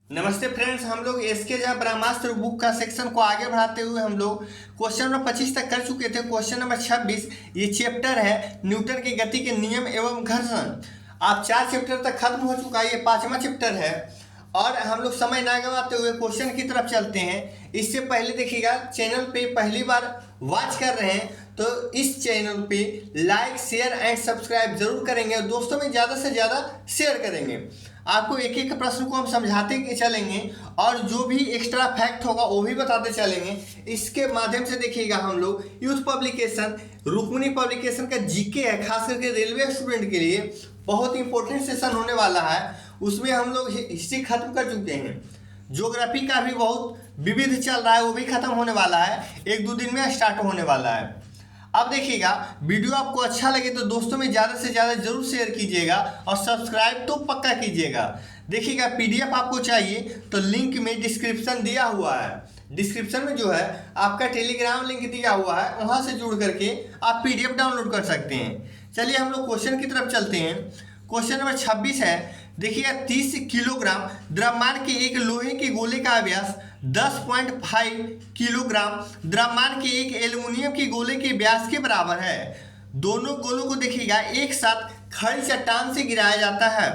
नमस्ते फ्रेंड्स, हम लोग एसके झा ब्रह्मास्त्र बुक का सेक्शन को आगे बढ़ाते हुए हम लोग क्वेश्चन नंबर 25 तक कर चुके थे। क्वेश्चन नंबर 26 ये चैप्टर है न्यूटन की गति के नियम एवं घर्षण। आप 4 चैप्टर तक खत्म हो चुका है, ये 5वां चैप्टर है। और हम लोग समय ना गंवाते हुए क्वेश्चन की तरफ चलते हैं। इससे पहले देखिएगा, चैनल पे पहली बार वॉच कर रहे हैं तो इस चैनल पे लाइक शेयर एंड सब्सक्राइब जरूर करेंगे और दोस्तों में ज़्यादा से ज़्यादा शेयर करेंगे। आपको एक एक प्रश्न को हम समझाते चलेंगे और जो भी एक्स्ट्रा फैक्ट होगा वो भी बताते चलेंगे। इसके माध्यम से देखिएगा, हम लोग यूथ पब्लिकेशन रुक्मिणी पब्लिकेशन का जीके है, खास करके रेलवे स्टूडेंट के लिए बहुत इंपॉर्टेंट सेशन होने वाला है। उसमें हम लोग हिस्ट्री खत्म कर चुके हैं, ज्योग्राफी का भी बहुत विविध चल रहा है, वो भी खत्म होने वाला है, 1-2 दिन में स्टार्ट होने वाला है। अब देखिएगा, वीडियो आपको अच्छा लगे तो दोस्तों में ज़्यादा से ज़्यादा जरूर शेयर कीजिएगा और सब्सक्राइब तो पक्का कीजिएगा। देखिएगा, पीडीएफ आपको चाहिए तो लिंक में डिस्क्रिप्शन दिया हुआ है। डिस्क्रिप्शन में जो है आपका टेलीग्राम लिंक दिया हुआ है, वहाँ से जुड़ करके आप पीडीएफ डाउनलोड कर सकते हैं। चलिए हम लोग क्वेश्चन की तरफ चलते हैं। क्वेश्चन नंबर 26 है। देखिएगा, 30 किलोग्राम द्रव्यमान के एक लोहे के गोले का व्यास 10.5 किलोग्राम द्रव्यमान के एक एल्युमिनियम के गोले के व्यास के बराबर है। दोनों गोलों को देखिएगा एक साथ खड़ी चट्टान से गिराया जाता है।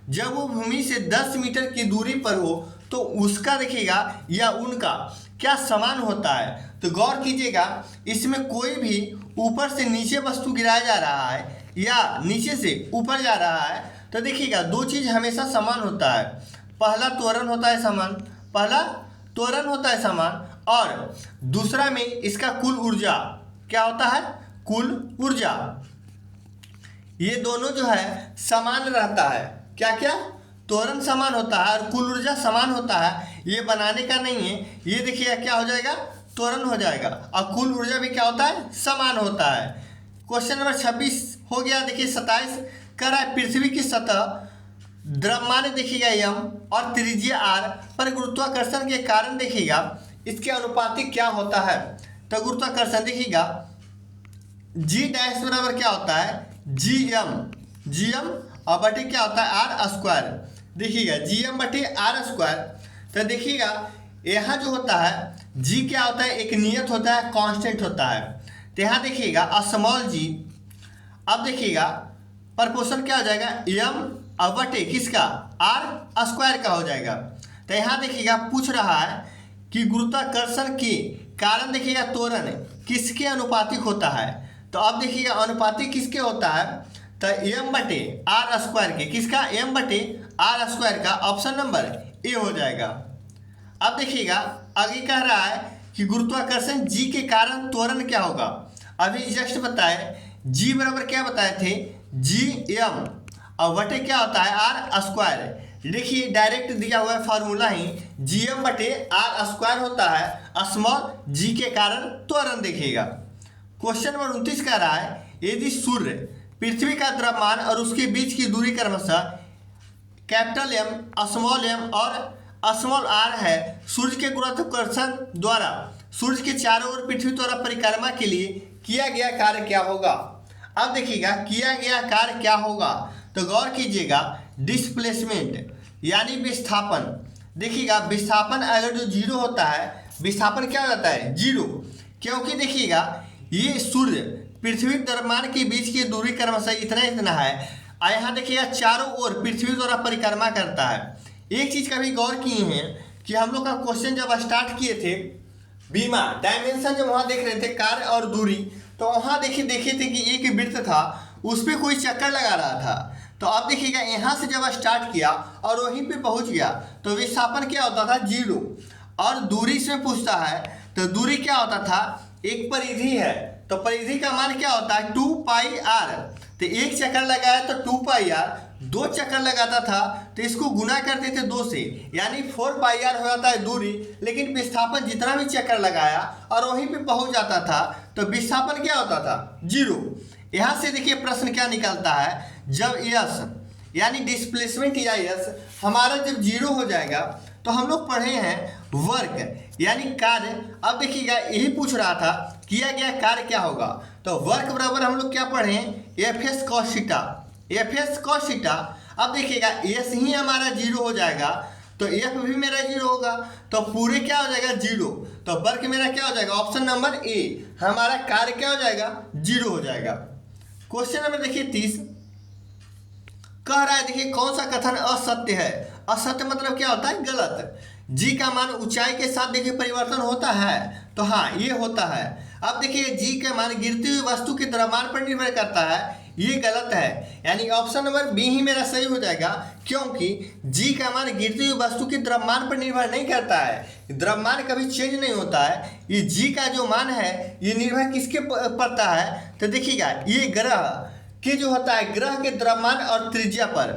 जब वो भूमि से 10 मीटर की दूरी पर हो तो उसका देखिएगा या उनका क्या समान होता है। तो गौर कीजिएगा, इसमें कोई भी ऊपर से नीचे वस्तु गिराया जा रहा है या नीचे से ऊपर जा रहा है तो देखिएगा दो चीज़ हमेशा समान होता है। पहला त्वरण होता है समान, पहला त्वरण होता है समान, और दूसरा में इसका कुल ऊर्जा क्या होता है, कुल ऊर्जा। ये दोनों जो है समान रहता है। क्या क्या, त्वरण समान होता है और कुल ऊर्जा समान होता है। ये बनाने का नहीं है, ये देखिएगा क्या हो जाएगा, त्वरण हो जाएगा, और कुल ऊर्जा भी क्या होता है, समान होता है। क्वेश्चन नंबर 26 हो गया। देखिए 27 कर रहा है, पृथ्वी की सतह द्रव्यमान देखिएगा m और त्रिज्या r पर गुरुत्वाकर्षण के कारण देखिएगा इसके अनुपातिक क्या होता है। तो गुरुत्वाकर्षण देखिएगा g डैश बराबर क्या होता है, gm और बटे क्या होता है, r स्क्वायर। देखिएगा gm बटे r स्क्वायर। तो देखिएगा यहाँ जो होता है g क्या होता है, एक नियत होता है, कांस्टेंट होता है। तो यहाँ देखिएगा स्मॉल g, अब देखिएगा प्रपोर्शन क्या हो जाएगा, m और बटे किसका, r स्क्वायर का हो जाएगा। तो यहाँ देखिएगा पूछ रहा है कि गुरुत्वाकर्षण के कारण देखिएगा त्वरण किसके अनुपातिक होता है। तो अब देखिएगा अनुपातिक किसके होता है, तो m बटे r स्क्वायर के, किसका, m बटे r स्क्वायर का, ऑप्शन नंबर ए हो जाएगा। अब देखिएगा आगे कह रहा है कि गुरुत्वाकर्षण g के कारण त्वरण क्या होगा। अभी जस्ट बताए g बराबर क्या बताए थे, gm और बटे क्या होता है, r स्क्वायर। देखिए डायरेक्ट दिया हुआ है फार्मूला ही, gm बटे r स्क्वायर होता है स्मॉल g के कारण त्वरण। देखिएगा क्वेश्चन नंबर 29 कह रहा है, यदि सूर्य पृथ्वी का द्रव्यमान और उसके बीच की दूरी क्रमशः कैपिटल M, स्मॉल m और स्मॉल r है, सूर्य के गुरुत्वाकर्षण द्वारा सूर्य के चारों ओर पृथ्वी द्वारा परिक्रमा के लिए किया गया कार्य क्या होगा। अब देखिएगा किया गया कार्य क्या होगा, तो गौर कीजिएगा, डिस्प्लेसमेंट यानी विस्थापन। देखिएगा विस्थापन अगर जो 0 होता है, विस्थापन क्या हो जाता है, 0, क्योंकि देखिएगा ये सूर्य पृथ्वी द्रव्यमान के बीच की दूरी क्रमशः इतना है और यहाँ देखिएगा चारों ओर पृथ्वी द्वारा परिक्रमा करता है। एक चीज़ का भी गौर किए हैं कि हम लोग का क्वेश्चन जब स्टार्ट किए थे, बीमा डायमेंशन जब वहाँ देख रहे थे कार्य और दूरी, तो वहाँ देखे थे कि एक वृत्त था, उस पर कोई चक्कर लगा रहा था। तो अब देखिएगा यहाँ से जब स्टार्ट किया और वहीं पे पहुँच गया तो विस्थापन क्या होता था, 0, और दूरी से पूछता है तो दूरी क्या होता था, एक परिधि है, तो परिधि का मान क्या होता है, 2πr। तो एक चक्कर लगाया तो 2πr, 2 चक्कर लगाता था तो इसको गुना करते थे 2 से, यानी 4πr हो जाता है दूरी। लेकिन विस्थापन जितना भी चक्कर लगाया और वहीं पे पहुंच जाता था तो विस्थापन क्या होता था, 0। यहाँ से देखिए प्रश्न क्या निकलता है, जब यस यानी डिस्प्लेसमेंट या यस हमारा जब 0 हो जाएगा तो हम लोग पढ़े हैं वर्क यानी कार्य। अब देखिएगा यही पूछ रहा था किया गया कार्य क्या होगा, तो वर्क बराबर हम लोग क्या पढ़े हैं, एफ कॉस थीटा। अब देखिएगा एस ही हमारा 0 हो जाएगा तो एफ भी मेरा 0 होगा, तो पूरे क्या हो जाएगा 0। तो वर्क मेरा क्या हो जाएगा, ऑप्शन नंबर ए, हमारा कार्य क्या हो जाएगा 0 हो जाएगा। क्वेश्चन नंबर देखिए 30 कह रहा है, देखिए कौन सा कथन असत्य है। असत्य मतलब क्या होता है, गलत। जी का मान ऊंचाई के साथ देखिए परिवर्तन होता है, तो हाँ ये होता है। अब देखिए जी का मान गिरती हुई वस्तु के द्रव्यमान पर निर्भर करता है, ये गलत है, यानी ऑप्शन नंबर बी ही मेरा सही हो जाएगा, क्योंकि जी का मान गिरती हुई वस्तु के द्रव्यमान पर निर्भर नहीं करता है। द्रव्यमान कभी चेंज नहीं होता है, ये जी का जो मान है ये निर्भर किसके पड़ता है, तो देखिएगा ये ग्रह के जो होता है, ग्रह के द्रव्यमान और त्रिज्या पर,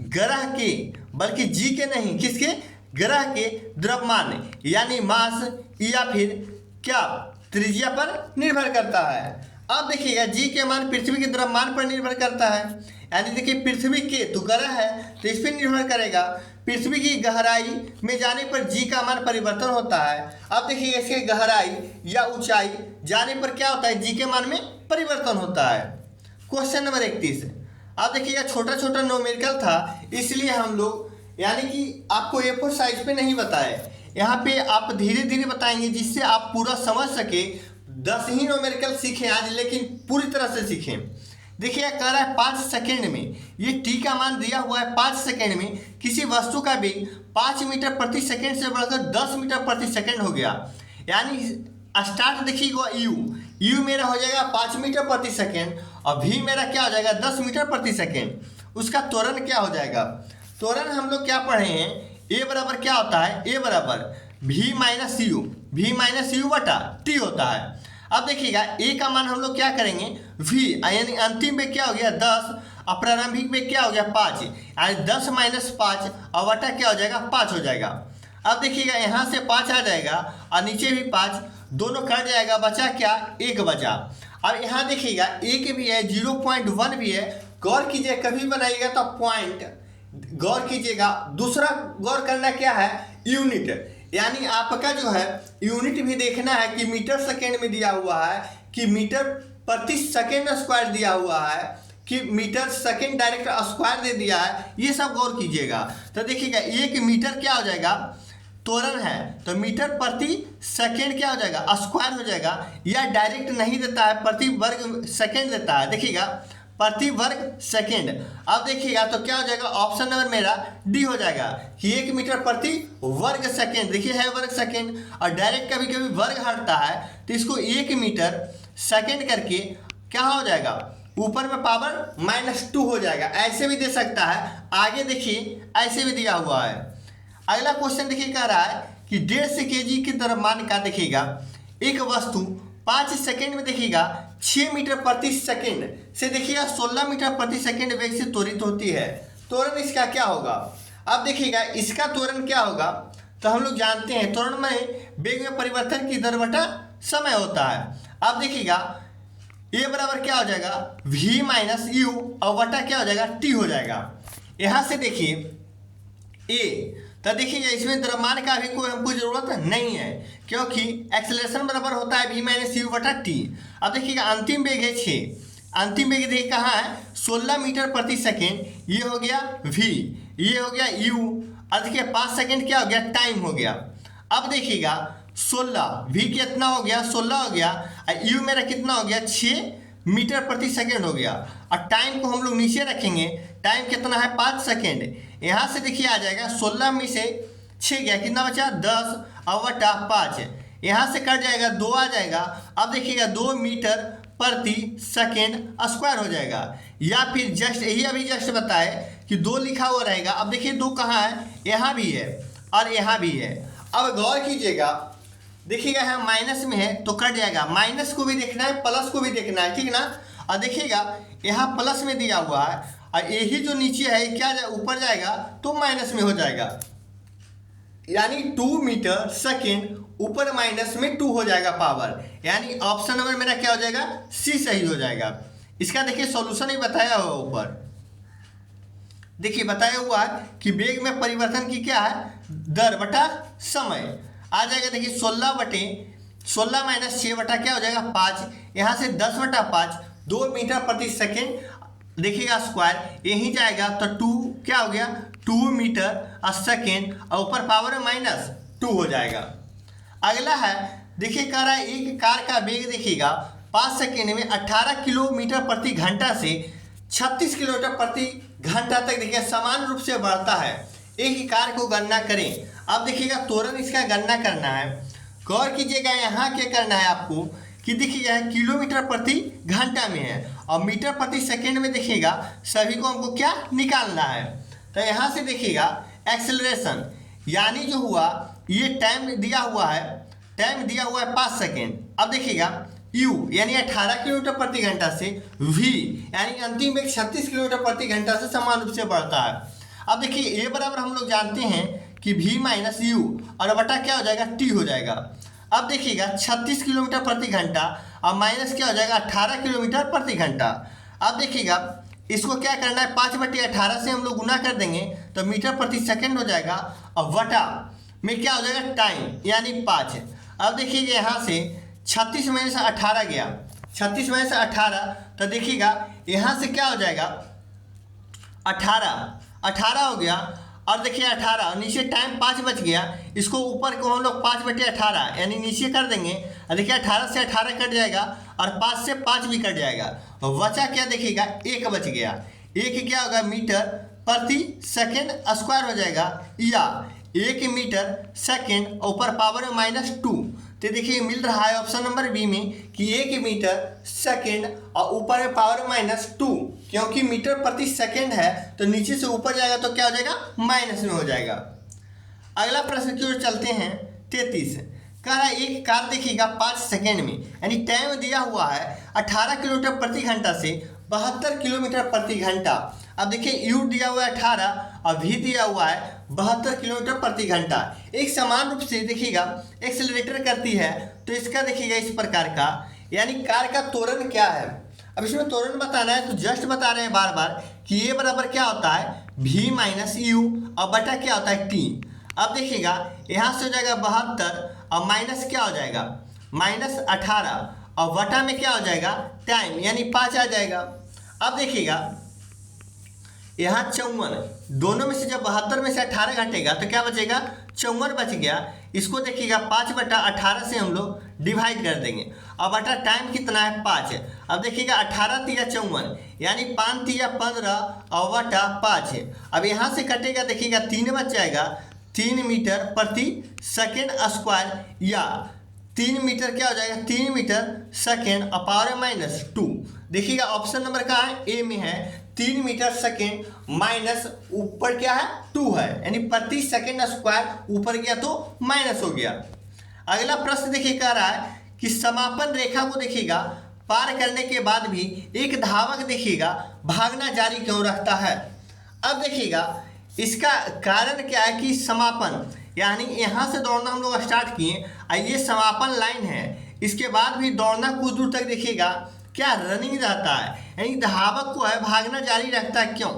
ग्रह के, बल्कि जी के नहीं, किसके, ग्रह के द्रव्यमान यानी मास या फिर क्या त्रिज्या पर निर्भर करता है। अब देखिएगा जी के मान पृथ्वी के द्रव्यमान पर निर्भर करता है, यानी देखिए पृथ्वी के तो ग्रह है तो इस पर निर्भर करेगा। पृथ्वी की गहराई में जाने पर जी का मान परिवर्तन होता है। अब देखिए इसके गहराई या ऊंचाई जाने पर क्या होता है, जी के मान में परिवर्तन होता है। क्वेश्चन नंबर 31 अब देखिएगा छोटा छोटा न्यूमेरिकल था, इसलिए हम लोग यानी कि आपको A4 साइज पे नहीं बताए, यहाँ पे आप धीरे धीरे बताएंगे जिससे आप पूरा समझ सके। 10 ही न्यूमेरिकल सीखें आज, लेकिन पूरी तरह से सीखें। देखिए कह रहा है 5 सेकेंड में, ये टी का मान दिया हुआ है, 5 सेकेंड में किसी वस्तु का वेग 5 मीटर प्रति सेकेंड से बढ़कर 10 मीटर प्रति सेकेंड हो गया। यानी स्टार्ट देखिएगा यू मेरा हो जाएगा 5 मीटर प्रति सेकेंड और भी मेरा क्या हो जाएगा 10 मीटर प्रति सेकेंड। उसका त्वरण क्या हो जाएगा, त्वरण हम लोग क्या पढ़े हैं, ए बराबर क्या होता है, ए बराबर भी माइनस यू बटा टी होता है। अब देखिएगा ए का मान हम लोग क्या करेंगे, v यानी अंतिम में क्या हो गया 10 और प्रारंभिक में क्या हो गया 5, यानी 10 माइनस 5 और बटा क्या हो जाएगा 5 हो जाएगा। अब देखिएगा यहाँ से 5 आ जाएगा और नीचे भी 5, दोनों कट जाएगा, बचा क्या 1 बचा। अब यहाँ देखिएगा 1 भी है, 0.1 भी है। गौर कीजिए कभी बनाइएगा तो पॉइंट गौर कीजिएगा। दूसरा गौर करना क्या है, यूनिट, यानी आपका जो है यूनिट भी देखना है कि मीटर सेकेंड में दिया हुआ है कि मीटर प्रति सेकेंड स्क्वायर दिया हुआ है कि मीटर सेकेंड डायरेक्ट स्क्वायर दे दिया है, ये सब गौर कीजिएगा। तो देखिएगा 1 मीटर क्या हो जाएगा, त्वरण है तो मीटर प्रति सेकेंड क्या हो जाएगा स्क्वायर हो जाएगा, या डायरेक्ट नहीं देता है, प्रति वर्ग सेकेंड देता है, देखिएगा प्रति वर्ग सेकेंड। अब देखिएगा तो क्या हो जाएगा, ऑप्शन नंबर मेरा डी हो जाएगा कि 1 मीटर प्रति वर्ग सेकेंड, देखिए है वर्ग सेकेंड और डायरेक्ट कभी कभी वर्ग हटता है तो इसको 1 मीटर सेकेंड करके क्या हो जाएगा, ऊपर में पावर -2 हो जाएगा। ऐसे भी दे सकता है, आगे देखिए ऐसे भी दिया हुआ है। अगला क्वेश्चन देखिए कह रहा है कि 1.5 kg के द्रव्यमान का देखिएगा एक वस्तु 5 सेकेंड में देखिएगा 6 मीटर प्रति सेकेंड से देखिएगा 16 मीटर प्रति सेकेंड वेग से त्वरित होती है। त्वरण इसका क्या होगा, अब देखिएगा इसका त्वरण क्या होगा, तो हम लोग जानते हैं त्वरण में वेग में परिवर्तन की दर बटा समय होता है। अब देखिएगा ए बराबर क्या हो जाएगा v माइनस यू और बटा क्या हो जाएगा टी हो जाएगा। यहाँ से देखिए ए, तो देखिएगा इसमें द्रव्यमान का भी कोई हमको जरूरत नहीं है, क्योंकि एक्सेलरेशन बराबर होता है v माइनस यू बटा टी। अब देखिएगा अंतिम वेग है 6, अंतिम वेग देखिए कहाँ है 16 मीटर प्रति सेकेंड, ये हो गया v, ये हो गया u और देखिए 5 सेकेंड क्या हो गया टाइम हो गया। अब देखिएगा 16 v कितना हो गया 16 हो गया और u मेरा कितना हो गया 6 मीटर प्रति सेकेंड हो गया और टाइम को हम लोग नीचे रखेंगे, टाइम कितना है 5 सेकेंड। यहाँ से देखिए आ जाएगा 16 में से 6 गया कितना बचा 10 और बटा 5, यहाँ से कट जाएगा 2 आ जाएगा। अब देखिएगा 2 मीटर प्रति सेकेंड स्क्वायर हो जाएगा, या फिर जस्ट यही अभी जस्ट बताए कि 2 लिखा हुआ रहेगा। अब देखिए 2 कहाँ है, यहाँ भी है और यहाँ भी है। अब गौर कीजिएगा, देखिएगा यहाँ माइनस में है तो कट जाएगा, माइनस को भी देखना है प्लस को भी देखना है, ठीक ना। और देखिएगा यहाँ प्लस में दिया हुआ है और यही जो नीचे है क्या ऊपर जाएगा तो माइनस में हो जाएगा, यानी 2 मीटर सेकेंड ऊपर माइनस में 2 हो जाएगा पावर, यानी ऑप्शन नंबर मेरा क्या हो जाएगा सी सही हो जाएगा। इसका देखिए सॉल्यूशन ही बताया हुआ ऊपर, देखिए बताया हुआ है कि वेग में परिवर्तन की क्या है दर बटा समय आ जाएगा। देखिए 16 माइनस 6 बटा क्या हो जाएगा 5, यहाँ से 10 बटा 5 2 मीटर प्रति सेकेंड देखिएगा स्क्वायर, यहीं जाएगा तो 2 क्या हो गया 2 मीटर सेकेंड और ऊपर पावर -2 हो जाएगा। अगला है देखिए कह रहा है एक कार का वेग देखिएगा 5 सेकेंड में 18 किलोमीटर प्रति घंटा से 36 किलोमीटर प्रति घंटा तक देखिए समान रूप से बढ़ता है। एक ही कार को गणना करें। अब देखिएगा त्वरण इसका गणना करना है। गौर कीजिएगा यहाँ क्या करना है आपको कि देखिएगा किलोमीटर प्रति घंटा में है और मीटर प्रति सेकेंड में देखिएगा सभी को हमको क्या निकालना है। तो यहाँ से देखिएगा एक्सेलरेशन यानी जो हुआ ये टाइम दिया हुआ है 5 सेकेंड। अब देखिएगा u यानी 18 किलोमीटर प्रति घंटा से v यानी अंतिम वेग 36 किलोमीटर प्रति घंटा से समान रूप से बढ़ता है। अब देखिए a बराबर हम लोग जानते हैं कि v माइनस u और बटा क्या हो जाएगा t हो जाएगा। अब देखिएगा 36 किलोमीटर प्रति घंटा और माइनस क्या हो जाएगा 18 किलोमीटर प्रति घंटा। अब देखिएगा इसको क्या करना है 5/18 से हम लोग गुना कर देंगे तो मीटर प्रति सेकेंड हो जाएगा और बटा में क्या हो जाएगा टाइम यानी 5। अब देखिएगा यहाँ से 36 में से 18 गया 36 में से 18 तो देखिएगा यहाँ से क्या हो जाएगा 18 हो गया और देखिए 18 और नीचे टाइम 5 बच गया। इसको ऊपर को हम लोग 5/18 यानी नीचे कर देंगे और देखिए 18 से 18 कट जाएगा और 5 से 5 भी कट जाएगा और बचा क्या देखिएगा 1 बच गया। 1 क्या होगा मीटर प्रति सेकेंड स्क्वायर हो जाएगा या 1 मीटर सेकेंड ऊपर पावर -2। तो देखिए मिल रहा है ऑप्शन नंबर बी में कि 1 मीटर सेकेंड और ऊपर में पावर -2 क्योंकि मीटर प्रति सेकेंड है तो नीचे से ऊपर जाएगा तो क्या हो जाएगा माइनस में हो जाएगा। अगला प्रश्न की ओर चलते हैं 33। कह रहा है एक कार देखिएगा 5 सेकेंड में यानी टाइम दिया हुआ है 18 किलोमीटर प्रति घंटा से 72 किलोमीटर प्रति घंटा। अब देखिए u दिया हुआ है 18 और v दिया हुआ है 72 किलोमीटर प्रति घंटा। एक समान रूप से देखिएगा एक्सेलरेटर करती है तो इसका देखिएगा इस प्रकार का यानी कार का त्वरण क्या है। अब इसमें त्वरण बताना है तो जस्ट बता रहे हैं बार बार कि ये बराबर क्या होता है v माइनस u और बटा क्या होता है t। अब देखिएगा यहाँ से हो जाएगा 72 और माइनस क्या हो जाएगा -18 और बटा में क्या हो जाएगा टाइम यानी 5 आ जाएगा। अब देखिएगा यहाँ 54 दोनों में से जब 72 में से 18 घटेगा तो क्या बचेगा 54 बच गया। इसको देखिएगा 5/18 से हम लोग डिवाइड कर देंगे और बटा टाइम कितना है 5। अब देखिएगा 18 तिया 54 यानी 5 तिया 15 और बटा 5 है। अब यहाँ से कटेगा देखिएगा 3 बच जाएगा 3 मीटर प्रति सेकेंड स्क्वायर या 3 मीटर क्या हो जाएगा 3 मीटर सेकेंड और पावर -2। देखिएगा ऑप्शन नंबर कहाँ है ए में है 3 मीटर सेकेंड माइनस ऊपर क्या है 2 है यानी प्रति सेकेंड स्क्वायर ऊपर गया तो माइनस हो गया। अगला प्रश्न देखिए कह रहा है कि समापन रेखा को देखिएगा पार करने के बाद भी एक धावक देखिएगा भागना जारी क्यों रखता है। अब देखिएगा इसका कारण क्या है कि समापन यानी यहाँ से दौड़ना हम लोग स्टार्ट किए और ये समापन लाइन है इसके बाद भी दौड़ना कुछ दूर तक देखिएगा क्या रनिंग रहता है यानी धावक को है भागना जारी रखता है क्यों।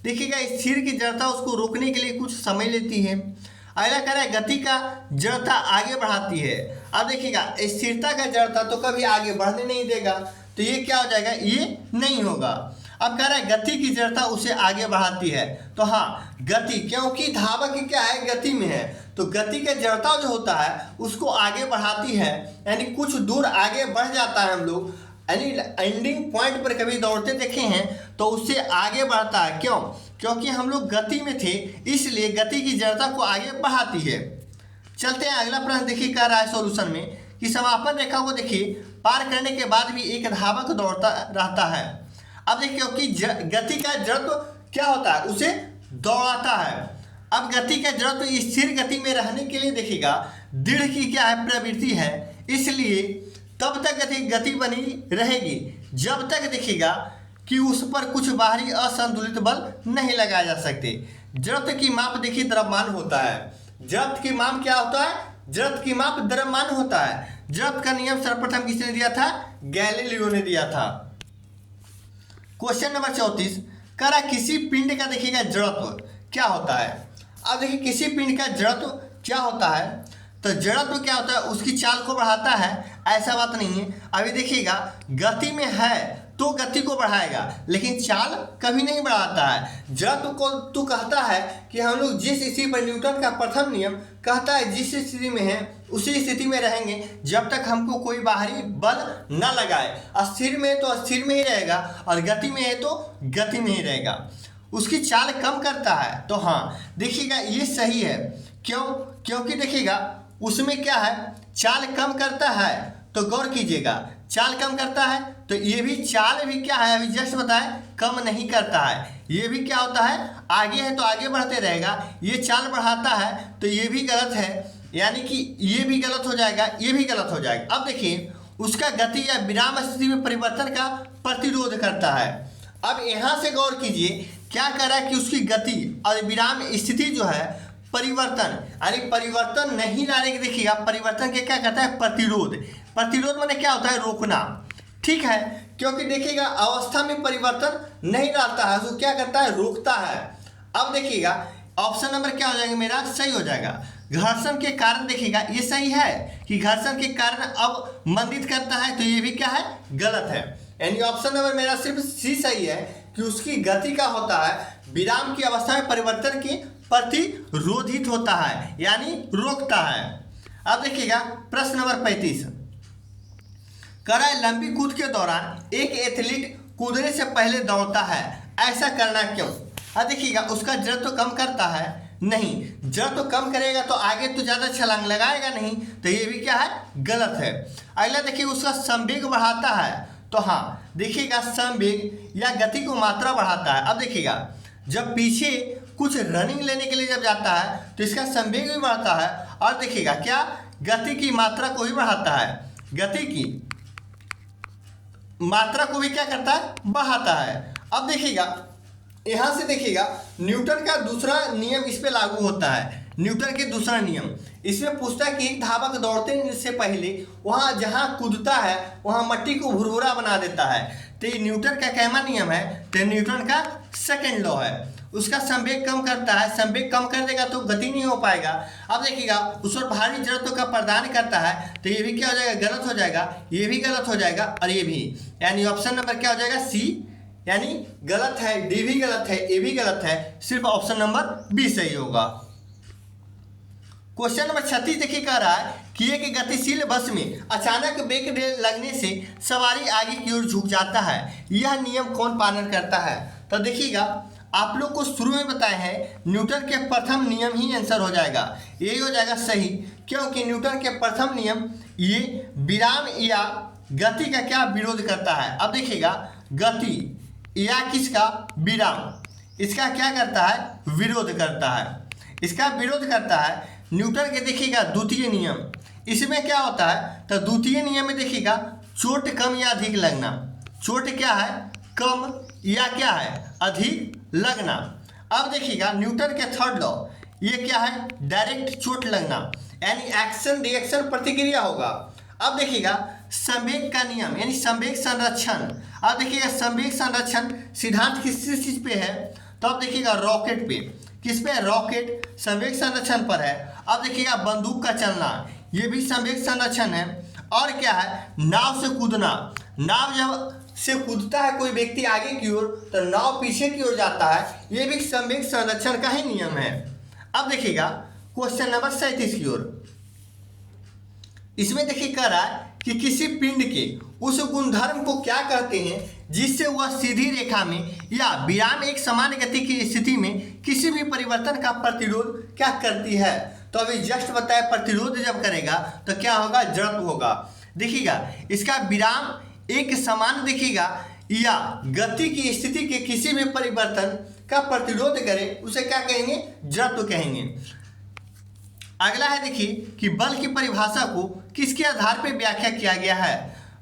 देखिएगा स्थिर की जड़ता उसको रोकने के लिए कुछ समय लेती है। अगला कह रहा है गति का जड़ता आगे बढ़ाती है। अब देखिएगा स्थिरता का जड़ता तो कभी आगे बढ़ने नहीं देगा तो ये क्या हो जाएगा ये नहीं होगा। अब कह रहा है गति की जड़ता उसे आगे बढ़ाती है तो हाँ गति क्योंकि धावक क्या है गति में है तो गति का जड़ता जो होता है उसको आगे बढ़ाती है यानी कुछ दूर आगे बढ़ जाता है हम लोग यानी एंडिंग पॉइंट पर कभी दौड़ते देखे हैं तो उससे आगे बढ़ता है क्यों क्योंकि हम लोग गति में थे इसलिए गति की जड़ता को आगे बढ़ाती है। चलते हैं अगला प्रश्न देखिए कह रहा है सॉल्यूशन में कि समापन रेखा को देखिए पार करने के बाद भी एक धावक दौड़ता रहता है। अब देखिए क्योंकि गति का जड़त्व क्या होता है उसे दौड़ाता है। अब गति का जड़त्व स्थिर गति में रहने के लिए देखिएगा दृढ़ की क्या है प्रवृत्ति है इसलिए तब तक गति बनी रहेगी जब तक देखिएगा कि उस पर कुछ बाहरी असंतुलित बल नहीं लगाए जा सकते। जड़त्व की माप देखिए द्रव्यमान होता है। जड़त्व की माप क्या होता है जड़त्व की माप द्रव्यमान होता है। जड़त्व का नियम सर्वप्रथम किसने दिया था गैलीलियो ने दिया था। क्वेश्चन नंबर 34 कह रहा किसी पिंड का देखिएगा जड़त्व क्या होता है। अब देखिए किसी पिंड का जड़त्व क्या होता है तो जड़त्व क्या होता है उसकी चाल को बढ़ाता है ऐसा बात नहीं है। अभी देखिएगा गति में है तो गति को बढ़ाएगा, लेकिन चाल कभी नहीं बढ़ाता है। जड़त्व को तू कहता है कि हम लोग जिस स्थिति पर, न्यूटन का प्रथम नियम कहता है जिस स्थिति में है उसी स्थिति में रहेंगे जब तक हमको कोई बाहरी बल न लगाए। स्थिर में है तो स्थिर में ही रहेगा और गति में है तो गति में ही रहेगा। उसकी चाल कम करता है, तो हाँ देखिएगा ये सही है। क्यों? क्योंकि देखिएगा उसमें क्या है, चाल कम करता है। तो गौर कीजिएगा, चाल कम करता है तो ये भी चाल भी क्या है, अभी जस्ट बताए, कम नहीं करता है। ये भी क्या होता है, आगे है तो आगे बढ़ते रहेगा। ये चाल बढ़ाता है तो ये भी गलत है, यानी कि ये भी गलत हो जाएगा, ये भी गलत हो जाएगा। अब देखिए उसका गति या विराम स्थिति में परिवर्तन का प्रतिरोध करता है। अब यहाँ से गौर कीजिए क्या कर रहा है कि उसकी गति और विराम स्थिति जो है परिवर्तन, यानी परिवर्तन नहीं लाने के, देखिएगा परिवर्तन के क्या करता है, प्रतिरोध। प्रतिरोध माने क्या होता है, रोकना, ठीक है। क्योंकि देखिएगा अवस्था में परिवर्तन नहीं लाता है, उसको क्या करता है, रोकता है। अब देखिएगा ऑप्शन नंबर क्या हो जाएगा मेरा, सही हो जाएगा। घर्षण के कारण, देखिएगा ये सही है कि घर्षण के कारण अवमंदित करता है, तो ये भी क्या है, गलत है। यानी ऑप्शन नंबर मेरा सिर्फ सी सही है कि उसकी गति का होता है विराम की अवस्था में परिवर्तन के प्रतिरोधित होता है, यानी रोकता है। अब देखिएगा प्रश्न नंबर 35 कह रहा है लंबी कूद के दौरान एक एथलीट कूदने से पहले दौड़ता है, ऐसा करना क्यों? अब देखिएगा उसका जड़त्व तो कम करता है, नहीं जड़त्व तो कम करेगा तो आगे तो ज़्यादा छलांग लगाएगा नहीं, तो ये भी क्या है, गलत है। अगला देखिए उसका संवेग बढ़ाता है, तो हाँ देखिएगा संवेग या गति को मात्रा बढ़ाता है। अब देखिएगा जब पीछे कुछ रनिंग लेने के लिए जब जाता है तो इसका संवेग भी बढ़ता है, और देखिएगा क्या, गति की मात्रा को भी बढ़ाता है, गति की मात्रा को भी क्या करता है, बढ़ाता है। अब देखिएगा यहाँ से देखिएगा न्यूटन का दूसरा नियम इस पे लागू होता है। न्यूटन के दूसरा नियम इसमें पूछता है कि एक धावक दौड़ते से पहले वहाँ जहाँ कूदता है वहाँ मट्टी को भुरभुरा बना देता है, तो ये न्यूटन का कहना नियम है, तो न्यूटन का सेकंड लॉ है। उसका संवेग कम करता है, संवेग कम कर देगा तो गति नहीं हो पाएगा। अब देखिएगा उस पर भारी जड़त्व का प्रदान करता है, तो ये भी क्या हो जाएगा, गलत हो जाएगा, ये भी गलत हो जाएगा और ये भी, यानी ऑप्शन नंबर क्या हो जाएगा, सी, यानी गलत है। डी भी गलत है, ए भी गलत है, सिर्फ ऑप्शन नंबर बी सही होगा। क्वेश्चन नंबर 36 देखिए कह रहा है कि एक गतिशील बस में अचानक ब्रेक लगने से सवारी आगे की ओर झुक जाता है, यह नियम कौन पालन करता है? तो देखिएगा आप लोग को शुरू में बताए हैं न्यूटन के प्रथम नियम ही आंसर हो जाएगा, यही हो जाएगा सही, क्योंकि न्यूटन के प्रथम नियम ये विराम या गति का क्या विरोध करता है। अब देखिएगा गति या किसका, विराम, इसका क्या करता है, विरोध करता है, इसका विरोध करता है। न्यूटन के देखिएगा द्वितीय नियम, इसमें क्या होता है, तो द्वितीय नियम में देखिएगा चोट कम या अधिक लगना, चोट क्या है, कम या क्या है, अधिक लगना। अब देखिएगा न्यूटन के थर्ड लॉ, ये क्या है, डायरेक्ट चोट लगना, यानी एक्शन रिएक्शन प्रतिक्रिया होगा। अब देखिएगा संवेग का नियम, यानी संवेग संरक्षण। अब देखिएगा संवेग संरक्षण सिद्धांत किस चीज पे है, तो अब देखिएगा रॉकेट पे, किस पे, रॉकेट संवेग संरक्षण पर है। अब देखिएगा बंदूक का चलना, ये भी संवेग संरक्षण है। और क्या है, नाव से कूदना, नाव जब से कूदता है कोई व्यक्ति आगे की ओर तो नाव पीछे की ओर जाता है, ये भी संवेग संरक्षण का ही नियम है। अब देखिएगा क्वेश्चन नंबर 37 की ओर, इसमें देखिए कह रहा है कि किसी पिंड के उस गुणधर्म को क्या कहते हैं जिससे वह सीधी रेखा में या विराम एक समान गति की स्थिति में किसी भी परिवर्तन का प्रतिरोध क्या करती है। तो अभी जस्ट बताया प्रतिरोध जब करेगा तो क्या होगा, जड़त्व होगा। देखिएगा इसका विराम एक समान देखिएगा या गति की स्थिति के किसी भी परिवर्तन का प्रतिरोध करे उसे क्या कहेंगे, जड़त्व कहेंगे। अगला है देखिए कि बल की परिभाषा को किसके आधार पर व्याख्या किया गया है।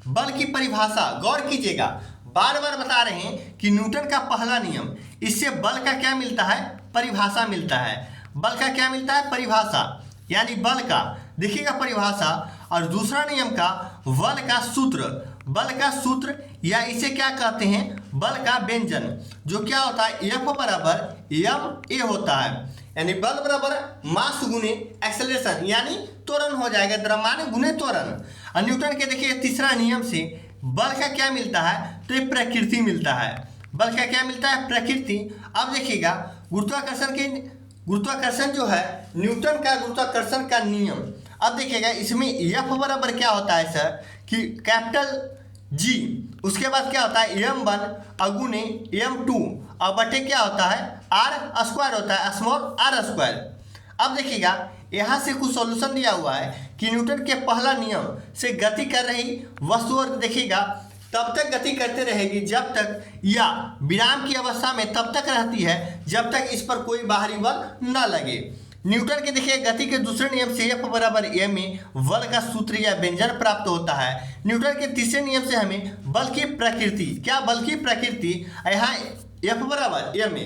बल की परिभाषा गौर कीजिएगा, बार बार बता रहे हैं कि न्यूटन का पहला नियम, इससे बल का क्या मिलता है, परिभाषा मिलता है। बल का क्या मिलता है, परिभाषा, यानी बल का देखिएगा परिभाषा। और दूसरा नियम का बल का सूत्र, बल का सूत्र या इसे क्या कहते हैं, बल का व्यंजन, जो क्या होता है, F बराबर ma होता है, यानी बल बराबर मास गुने एक्सेलरेशन, यानी त्वरण हो जाएगा, द्रव्यमान गुने त्वरण। और न्यूटन के देखिए तीसरा नियम से बल का क्या मिलता है, तो ये प्रकृति मिलता है। बल का क्या मिलता है, प्रकृति। अब देखिएगा गुरुत्वाकर्षण जो है न्यूटन का गुरुत्वाकर्षण का नियम। अब देखिएगा इसमें एफ बराबर क्या होता है सर, कि कैपिटल जी, उसके बाद क्या होता है m1 अगुने m2 और बटे क्या होता है r स्क्वायर होता है, स्मॉल r स्क्वायर। अब देखिएगा यहाँ से कुछ सॉल्यूशन दिया हुआ है कि न्यूटन के पहला नियम से गति कर रही वस्तु और देखिएगा तब तक गति करते रहेगी जब तक, या विराम की अवस्था में तब तक रहती है जब तक इस पर कोई बाहरी बल न लगे। न्यूटन के देखिए गति के दूसरे नियम से F बराबर ma बल का सूत्र या व्यंजन प्राप्त होता है। न्यूटन के तीसरे नियम से हमें बल की प्रकृति, क्या बल की प्रकृति, यहाँ F बराबर ma।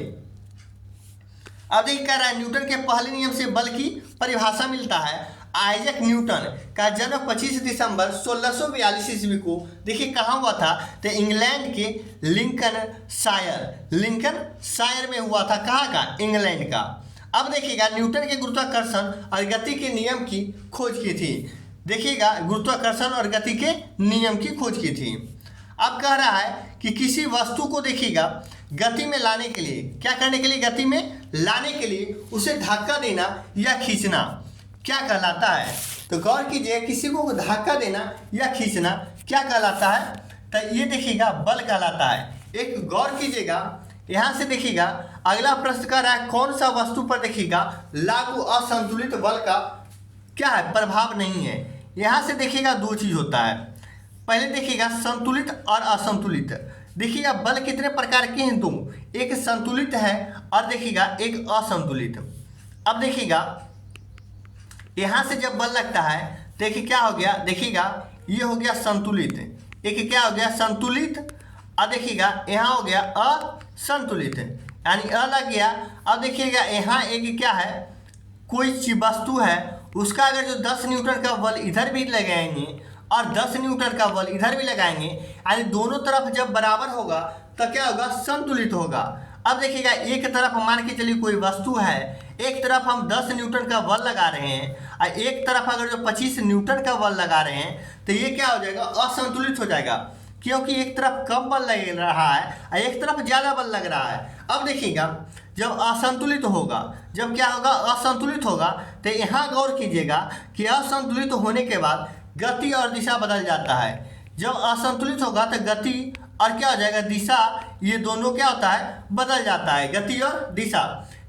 अब देखिए कह रहा है न्यूटन के पहले नियम से बल की परिभाषा मिलता है। आइजैक न्यूटन का जन्म 25 दिसंबर 1642 ईस्वी को देखिए कहाँ हुआ था, तो इंग्लैंड के लिंकन शायर में हुआ था। कहाँ का, इंग्लैंड का। अब देखिएगा न्यूटन के गुरुत्वाकर्षण और गति के नियम की खोज की थी। देखिएगा गुरुत्वाकर्षण और गति के नियम की खोज की थी। अब कह रहा है कि किसी वस्तु को देखिएगा गति में लाने के लिए, क्या करने के लिए, गति में लाने के लिए उसे धक्का देना या खींचना क्या कहलाता है। तो गौर कीजिए, किसी को धक्का देना या खींचना क्या कहलाता है, तो ये देखिएगा बल कहलाता है। एक गौर कीजिएगा, यहाँ से देखिएगा अगला प्रश्न कर रहा है कौन सा वस्तु पर देखिएगा लागू असंतुलित बल का क्या है, प्रभाव नहीं है। यहाँ से देखिएगा दो चीज होता है, पहले देखिएगा संतुलित और असंतुलित। देखिएगा बल कितने प्रकार के हैं, दो, एक संतुलित है और देखिएगा एक असंतुलित। अब देखिएगा यहाँ से जब बल लगता है देखिए क्या हो गया, देखिएगा ये हो गया संतुलित, एक क्या हो गया संतुलित, और देखिएगा यहाँ हो गया असंतुलित, यानी अ लग गया। अब देखिएगा यहाँ एक क्या है, कोई वस्तु है उसका अगर जो 10 न्यूटन का बल इधर भी लगाएंगे और 10 न्यूटन का बल इधर भी लगाएंगे, यानी दोनों तरफ जब बराबर होगा तो क्या होगा, संतुलित होगा। अब देखिएगा एक तरफ मान के चलिए कोई वस्तु है, एक तरफ हम 10 न्यूटन का बल लगा रहे हैं और एक तरफ अगर जो 25 न्यूटन का बल लगा रहे हैं, तो ये क्या हो जाएगा, असंतुलित हो जाएगा, क्योंकि एक तरफ कम बल लग रहा है और एक तरफ ज़्यादा बल लग रहा है। अब देखिएगा जब असंतुलित होगा, जब क्या होगा, असंतुलित होगा, तो यहाँ गौर कीजिएगा कि असंतुलित होने के बाद गति और दिशा बदल जाता है। जब असंतुलित होगा तो गति और क्या हो जाएगा, दिशा, ये दोनों क्या होता है, बदल जाता है, गति और दिशा।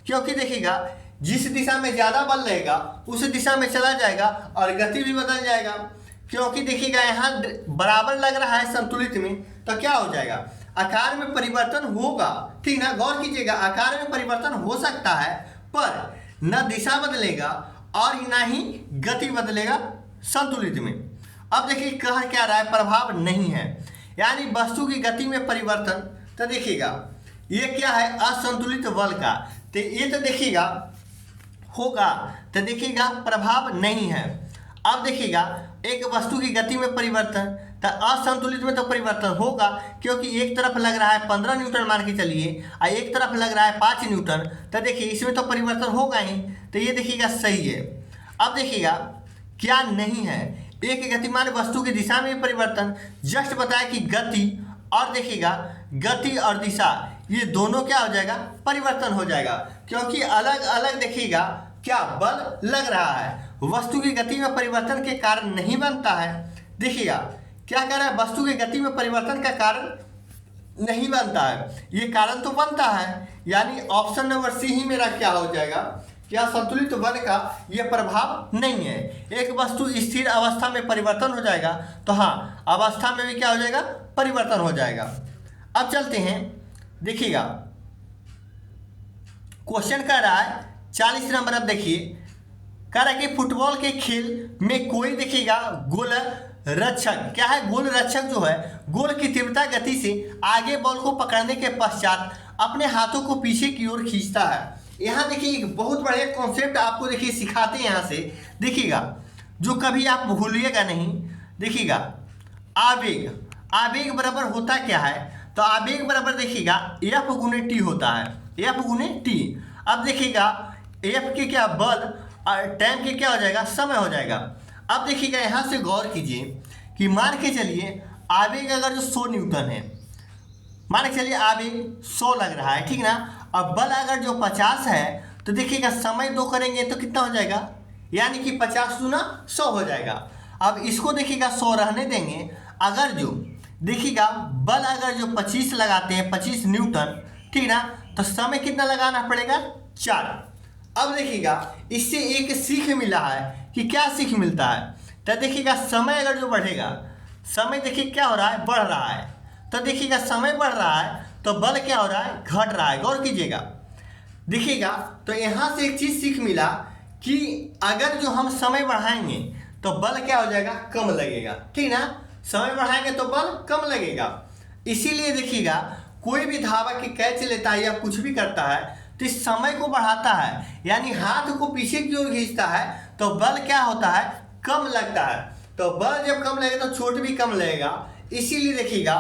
क्योंकि देखिएगा जिस दिशा में ज़्यादा बल रहेगा उस दिशा में चला जाएगा और गति भी बदल जाएगा। क्योंकि देखिएगा यहाँ बराबर लग रहा है संतुलित में, तो क्या हो जाएगा, आकार में परिवर्तन होगा, ठीक ना। गौर कीजिएगा आकार में परिवर्तन हो सकता है पर न दिशा बदलेगा और ना ही गति बदलेगा संतुलित में। अब देखिए कह क्या रहा है, प्रभाव नहीं है, यानी वस्तु की गति में परिवर्तन। तो देखिएगा ये क्या है, असंतुलित बल का, तो ये तो देखिएगा होगा, तो देखिएगा प्रभाव नहीं है। अब देखिएगा एक वस्तु की गति में परिवर्तन, तो असंतुलित में तो परिवर्तन होगा, क्योंकि एक तरफ लग रहा है 15 न्यूटन मान के चलिए और एक तरफ लग रहा है 5 न्यूटन, तो देखिए इसमें तो परिवर्तन होगा ही, तो ये देखिएगा सही है। अब देखिएगा क्या नहीं है, एक गतिमान वस्तु की दिशा में परिवर्तन, जस्ट बताया कि गति और देखिएगा गति और दिशा ये दोनों क्या हो जाएगा, परिवर्तन हो जाएगा, क्योंकि अलग अलग देखिएगा क्या बल लग रहा है, वस्तु की गति में परिवर्तन के कारण नहीं बनता है। देखिएगा क्या कह रहा है, वस्तु की गति में परिवर्तन का कारण नहीं बनता है, ये कारण तो बनता है, यानी ऑप्शन नंबर सी ही मेरा क्या हो जाएगा, क्या संतुलित बल का ये प्रभाव नहीं है। एक वस्तु स्थिर अवस्था में परिवर्तन हो जाएगा, तो हाँ अवस्था में भी क्या हो जाएगा, परिवर्तन हो जाएगा। अब चलते हैं, देखिएगा क्वेश्चन कर रहा है 40 नंबर। अब देखिए कह रहा है कि फुटबॉल के खेल में कोई देखिएगा गोल रक्षक, क्या है, गोल रक्षक जो है गोल की तीव्रता गति से आगे बॉल को पकड़ने के पश्चात अपने हाथों को पीछे की ओर खींचता है। यहाँ देखिए एक बहुत बढ़िया कॉन्सेप्ट आपको देखिए सिखाते हैं यहाँ से, देखिएगा जो कभी आप भूलिएगा नहीं। देखिएगा आवेग, आवेग बराबर होता क्या है, तो आवेग बराबर देखिएगा F गुने टी होता है, F गुने टी। अब देखिएगा F के क्या बल और टाइम के क्या हो जाएगा, समय हो जाएगा। अब देखिएगा यहाँ से गौर कीजिए कि मान के चलिए आवेग अगर जो 100 न्यूटन है, मान के चलिए आवेग 100 लग रहा है, ठीक ना। अब बल अगर जो 50 है तो देखिएगा समय 2 करेंगे तो कितना हो जाएगा, यानी कि 50 दूना 100 हो जाएगा। अब इसको देखिएगा 100 रहने देंगे। अगर जो देखिएगा बल अगर जो 25 लगाते हैं, 25 न्यूटन, ठीक ना, तो समय कितना लगाना पड़ेगा, 4। अब देखिएगा इससे एक सीख मिला है कि क्या सीख मिलता है, तो देखिएगा समय अगर जो बढ़ेगा, समय देखिए क्या हो रहा है, बढ़ रहा है। तो देखिएगा समय बढ़ रहा है तो बल क्या हो रहा है, घट रहा है। गौर कीजिएगा, देखिएगा तो यहाँ से एक चीज़ सीख मिला कि अगर जो हम समय बढ़ाएंगे तो बल क्या हो जाएगा, कम लगेगा, ठीक ना। समय बढ़ाएंगे तो बल कम लगेगा। इसीलिए देखिएगा कोई भी धावक की कैच लेता है या कुछ भी करता है तो इस समय को बढ़ाता है, यानी हाथ को पीछे की ओर खींचता है तो बल क्या होता है, कम लगता है। तो बल जब कम लगेगा तो चोट भी कम लगेगा। इसीलिए देखिएगा,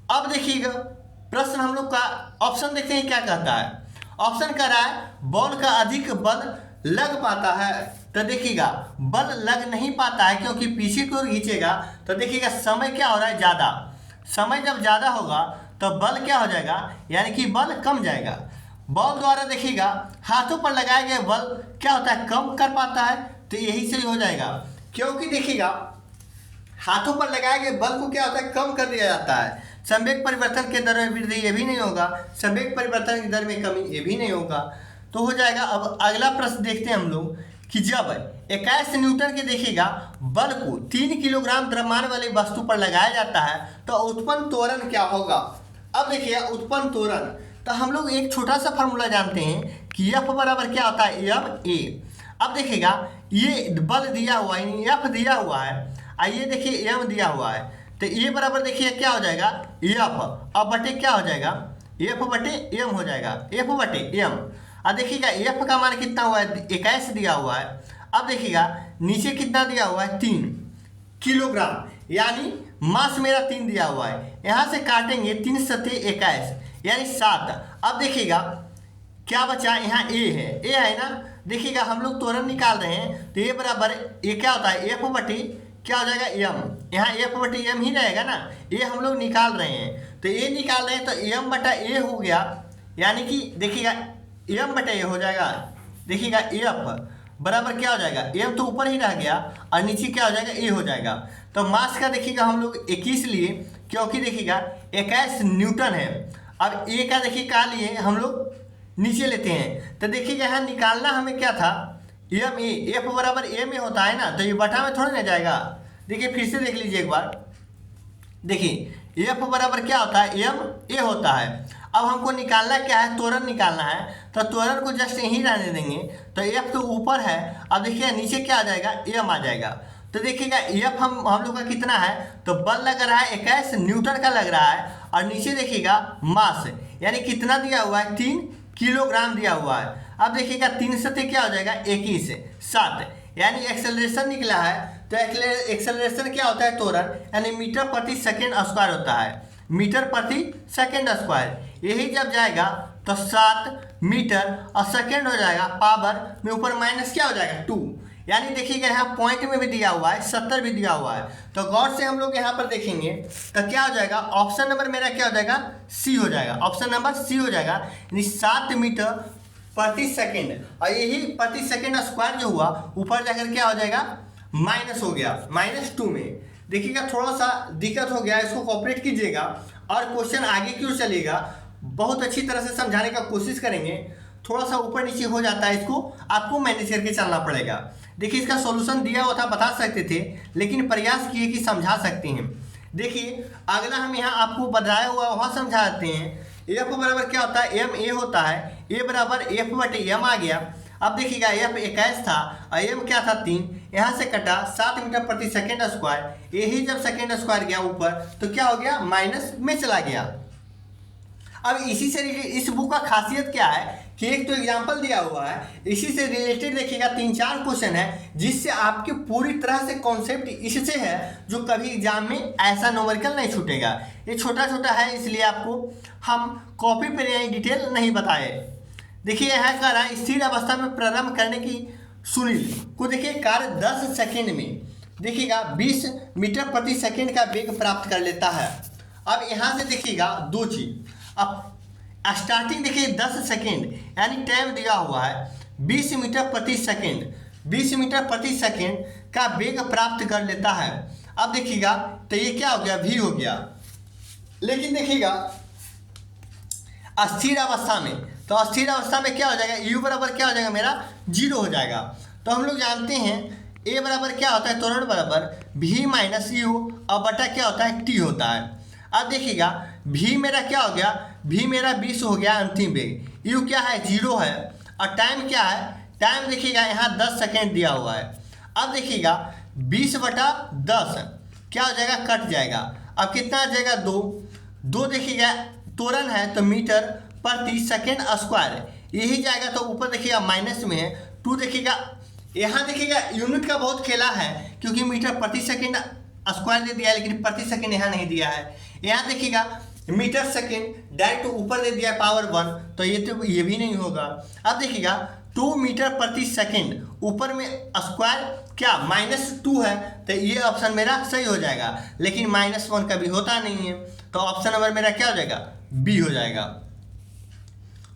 अब देखिएगा प्रश्न हम लोग का ऑप्शन देखते हैं क्या कहता है। ऑप्शन कह रहा है बॉल का अधिक बल लग पाता है, तो देखिएगा बल लग नहीं पाता है क्योंकि पीछे की ओर खींचेगा तो देखिएगा समय क्या हो रहा है, ज़्यादा। समय जब ज़्यादा होगा तो बल क्या हो जाएगा, यानी कि बल कम जाएगा। बॉल द्वारा देखिएगा हाथों पर लगाए गए बल क्या होता है, कम कर पाता है, तो यही से हो जाएगा। क्योंकि देखिएगा हाथों पर लगाए गए बल को क्या होता है, कम कर दिया जाता है। संवेग परिवर्तन के दर में वृद्धि ये भी नहीं होगा, संवेग परिवर्तन की दर में कमी ये भी नहीं होगा, तो हो जाएगा। अब अगला प्रश्न देखते हैं हम लोग कि जब 21 न्यूटन के देखिएगा बल को 3 किलोग्राम द्रव्यमान वाली वस्तु पर लगाया जाता है तो उत्पन्न त्वरण क्या होगा। अब देखिए उत्पन्न त्वरण, तो हम लोग एक छोटा सा फार्मूला जानते हैं कि F बराबर क्या होता है, ma। अब देखिएगा ये बल दिया हुआ है, F दिया हुआ है, आइए देखिए m दिया हुआ है, तो ये बराबर देखिए क्या हो जाएगा, F। अब बटे क्या हो जाएगा, F बटे m हो जाएगा, F बटे m। अब देखिएगा F का मान कितना हुआ है, 21 दिया हुआ है। अब देखिएगा नीचे कितना दिया हुआ है, 3 किलोग्राम, यानी मास मेरा 3 दिया हुआ है। यहाँ से काटेंगे 3 सते 21 यानी 7। अब देखिएगा क्या बचा, यहाँ a है ना। देखिएगा हम लोग त्वरण निकाल रहे हैं तो a बराबर ये क्या होता है, F बटे क्या हो जाएगा, m। यहाँ F बटे m ही रहेगा ना, ये हम लोग निकाल रहे हैं तो ये निकाल रहे हैं तो m बटा a हो गया, यानी कि देखिएगा m बटा a हो जाएगा। देखिएगा F बराबर क्या हो जाएगा, m तो ऊपर ही रह गया और नीचे क्या हो जाएगा, a हो जाएगा। तो मास का देखिएगा हम लोग 21 लिए क्योंकि देखिएगा 21 न्यूटन है। अब a का देखिए का लिए हम लोग नीचे लेते हैं तो देखिएगा यहाँ निकालना हमें क्या था, एम ए, एफ बराबर ए में होता है ना, तो ये बटा में थोड़ी ना जाएगा। देखिए फिर से देख लीजिए एक बार, देखिए एफ बराबर क्या होता है, एम ए होता है। अब हमको निकालना क्या है, त्वरण निकालना है, तो त्वरण को जस्ट यहीं रहने देंगे। तो एफ तो ऊपर है, अब देखिए नीचे क्या आ जाएगा, एम आ जाएगा। तो देखिएगा एफ हम लोग का कितना है, तो बल लग रहा है 21 न्यूटन का लग रहा है, और नीचे देखिएगा मास यानी कितना दिया हुआ है, 3 किलोग्राम दिया हुआ है। अब देखिएगा 3 सते क्या हो जाएगा, 21 7, यानी एक्सेलरेशन निकला है। तो एक्सेलरेशन क्या होता है, त्वरण, यानी मीटर प्रति सेकेंड स्क्वायर होता है, मीटर प्रति सेकेंड स्क्वायर। यही जब जाएगा तो 7 मीटर और सेकेंड हो जाएगा, पावर में ऊपर माइनस क्या हो जाएगा 2, यानी देखिएगा यहाँ पॉइंट में भी दिया हुआ है, 70 भी दिया हुआ है। तो गौर से हम लोग यहाँ पर देखेंगे तो क्या हो जाएगा, ऑप्शन नंबर मेरा क्या हो जाएगा, सी हो जाएगा, ऑप्शन नंबर सी हो जाएगा, यानी 7 मीटर प्रति सेकेंड। और यही प्रति सेकेंड स्क्वायर जो हुआ ऊपर जाकर क्या हो जाएगा, माइनस हो गया, -2 में। देखिएगा थोड़ा सा दिक्कत हो गया, इसको कॉपरेट कीजिएगा और क्वेश्चन आगे क्यों चलेगा, बहुत अच्छी तरह से समझाने का कोशिश करेंगे। थोड़ा सा ऊपर नीचे हो जाता है, इसको आपको मैनेज करके चलना पड़ेगा। देखिए इसका सॉल्यूशन दिया हुआ था, बता सकते थे, लेकिन प्रयास किए कि समझा सकते हैं। देखिए अगला हम यहाँ आपको बताया हुआ वहाँ समझाते हैं। एफ बराबर क्या होता है, एम ए होता है, ए बराबर एफ बटे एम आ गया। अब देखिएगा एफ 21 था और एम क्या था 3, यहाँ से कटा 7 मीटर प्रति सेकेंड स्क्वायर। यही जब सेकेंड स्क्वायर गया ऊपर तो क्या हो गया, माइनस में चला गया। अब इसी से इस बुक का खासियत क्या है कि एक तो एग्जाम्पल दिया हुआ है, इसी से रिलेटेड देखिएगा 3-4 क्वेश्चन है, जिससे आपकी पूरी तरह से कॉन्सेप्ट इससे है जो कभी एग्जाम में ऐसा न्यूमेरिकल नहीं छूटेगा। ये छोटा छोटा है इसलिए आपको हम कॉपी पर यही डिटेल नहीं बताए। देखिए यहाँ कह रहा है स्थिर अवस्था में प्रारंभ करने की सुनील को देखिए कार्य 10 सेकेंड में देखिएगा 20 मीटर प्रति सेकंड का वेग प्राप्त कर लेता है। अब यहाँ से देखिएगा दो चीज, अब स्टार्टिंग देखिए 10 सेकंड यानी टाइम दिया हुआ है 20 मीटर प्रति सेकंड, 20 मीटर प्रति सेकंड का वेग प्राप्त कर लेता है। अब देखिएगा तो ये क्या हो गया, v हो गया। लेकिन देखिएगा अस्थिर अवस्था में, तो अस्थिर अवस्था में क्या हो जाएगा, u बराबर क्या हो जाएगा मेरा 0 हो जाएगा। तो हम लोग जानते हैं a बराबर क्या होता है, त्वरण बराबर v माइनस यू और बटा क्या होता है t होता है। अब देखिएगा v मेरा क्या हो गया, v मेरा 20 हो गया अंतिम वेग, u क्या है 0 है और टाइम क्या है, टाइम देखिएगा यहाँ 10 सेकेंड दिया हुआ है। अब देखिएगा 20 बटा 10 क्या हो जाएगा, कट जाएगा। अब कितना आ जाएगा 2 देखिएगा त्वरण है तो मीटर प्रति सेकेंड स्क्वायर, यही जाएगा तो ऊपर देखिएगा माइनस में है 2 देखिएगा। यहाँ देखिएगा यूनिट का बहुत खेला है क्योंकि मीटर प्रति सेकेंड स्क्वायर दे दिया है लेकिन प्रति सेकेंड यहाँ नहीं दिया है। यहाँ देखिएगा मीटर सेकेंड डायरेक्ट ऊपर दे दिया है पावर 1, तो ये भी नहीं होगा। अब देखिएगा 2 मीटर प्रति सेकेंड ऊपर में स्क्वायर क्या -2 है, तो ये ऑप्शन मेरा सही हो जाएगा। लेकिन -1 कभी होता नहीं है, तो ऑप्शन नंबर मेरा क्या हो जाएगा, बी हो जाएगा।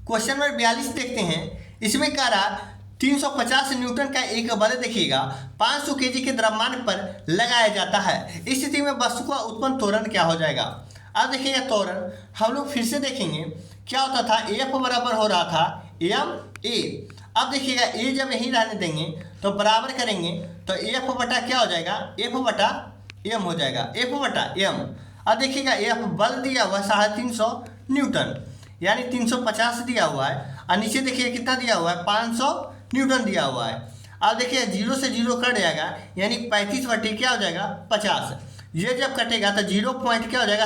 क्वेश्चन नंबर 42 देखते हैं। इसमें कह रहा 350 न्यूटन का एक बल देखिएगा 500 केजी के द्रव्यमान पर लगाया जाता है। इस स्थिति में वस्तु का उत्पन्न त्वरण क्या हो जाएगा। अब देखिएगा त्वरण हम लोग फिर से देखेंगे क्या होता था, एफ बराबर हो रहा था एम ए। अब देखिएगा ए जब यहीं रहने देंगे तो बराबर करेंगे तो एफ बटा क्या हो जाएगा, एफ बटा एम हो जाएगा, एफ बटा एम। अब देखिएगा एफ बल दिया हुआ 350 न्यूटन यानी 350 दिया हुआ है और नीचे देखिए कितना दिया हुआ है 500 न्यूटन दिया हुआ है। अब देखिए 0 से 0 कट जाएगा यानी 35 बटे क्या हो जाएगा 50। ये जब कटेगा तो 0 पॉइंट क्या हो जाएगा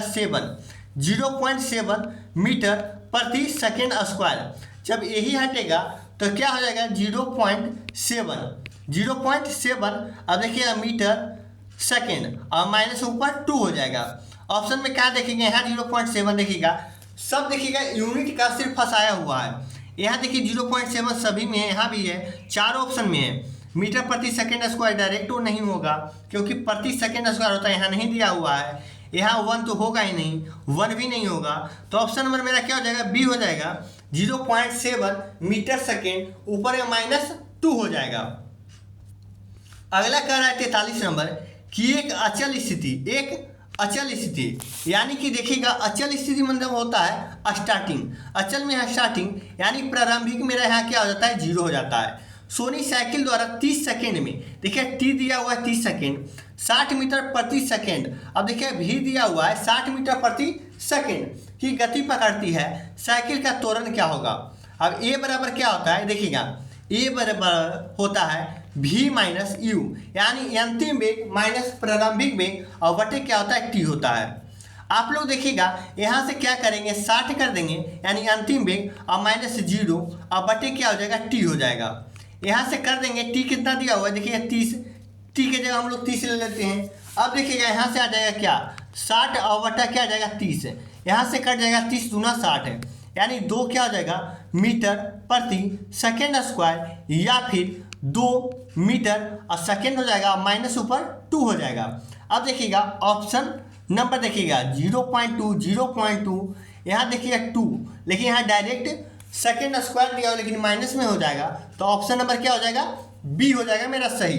0.7 मीटर प्रति सेकेंड स्क्वायर। जब यही हटेगा तो क्या हो जाएगा 0.7। अब देखिएगा मीटर सेकेंड और माइनस ऊपर 2 हो जाएगा। ऑप्शन में क्या देखेंगे, यहाँ 0.7 देखिएगा, सब देखिएगा यूनिट का सिर्फ फंसाया हुआ है। यहाँ देखिए 0.7 सभी में है, यहाँ भी है, 4 ऑप्शन में है। मीटर प्रति सेकेंड स्क्वायर डायरेक्ट नहीं होगा क्योंकि प्रति सेकेंड स्क्वायर होता है, यहाँ नहीं दिया हुआ है। यहाँ 1 तो होगा ही नहीं, 1 भी नहीं होगा, तो ऑप्शन नंबर मेरा क्या हो जाएगा, बी हो जाएगा। 0.7 मीटर सेकेंड ऊपर में -2 हो जाएगा। अगला कह रहा है 43 नंबर कि एक अचल स्थिति यानी कि देखिएगा अचल स्थिति मतलब होता है स्टार्टिंग, अचल में है स्टार्टिंग यानी प्रारंभिक मेरा यहाँ क्या हो जाता है 0 हो जाता है। सोनी साइकिल द्वारा 30 सेकेंड में देखिए टी दिया हुआ है 30 सेकेंड 60 मीटर प्रति सेकेंड। अब देखिए भी दिया हुआ है 60 मीटर प्रति सेकेंड की गति पकड़ती है, साइकिल का त्वरण क्या होगा। अब ए बराबर क्या होता है, देखिएगा ए बराबर होता है v माइनस यू यानी अंतिम वेग माइनस प्रारंभिक वेग और बटे क्या होता है t होता है। आप लोग देखिएगा यहाँ से क्या करेंगे 60 कर देंगे यानी अंतिम वेग और -0 और बटे क्या हो जाएगा t हो जाएगा। यहाँ से कर देंगे t कितना दिया हुआ है देखिए 30, t के जगह हम लोग 30 ले लेते हैं। अब देखिएगा यहाँ से आ जाएगा क्या 60 और बटा क्या आ जाएगा 30, यहाँ से कट जाएगा 30 दूना 60 है यानी 2 क्या हो जाएगा मीटर प्रति सेकेंड स्क्वायर या फिर 2 मीटर और सेकेंड हो जाएगा माइनस ऊपर 2 हो जाएगा। अब देखिएगा ऑप्शन नंबर देखिएगा 0.2 यहाँ देखिएगा 2 लेकिन यहाँ डायरेक्ट सेकेंड स्क्वायर दिया हो लेकिन माइनस में हो जाएगा, तो ऑप्शन नंबर क्या हो जाएगा बी हो जाएगा मेरा सही।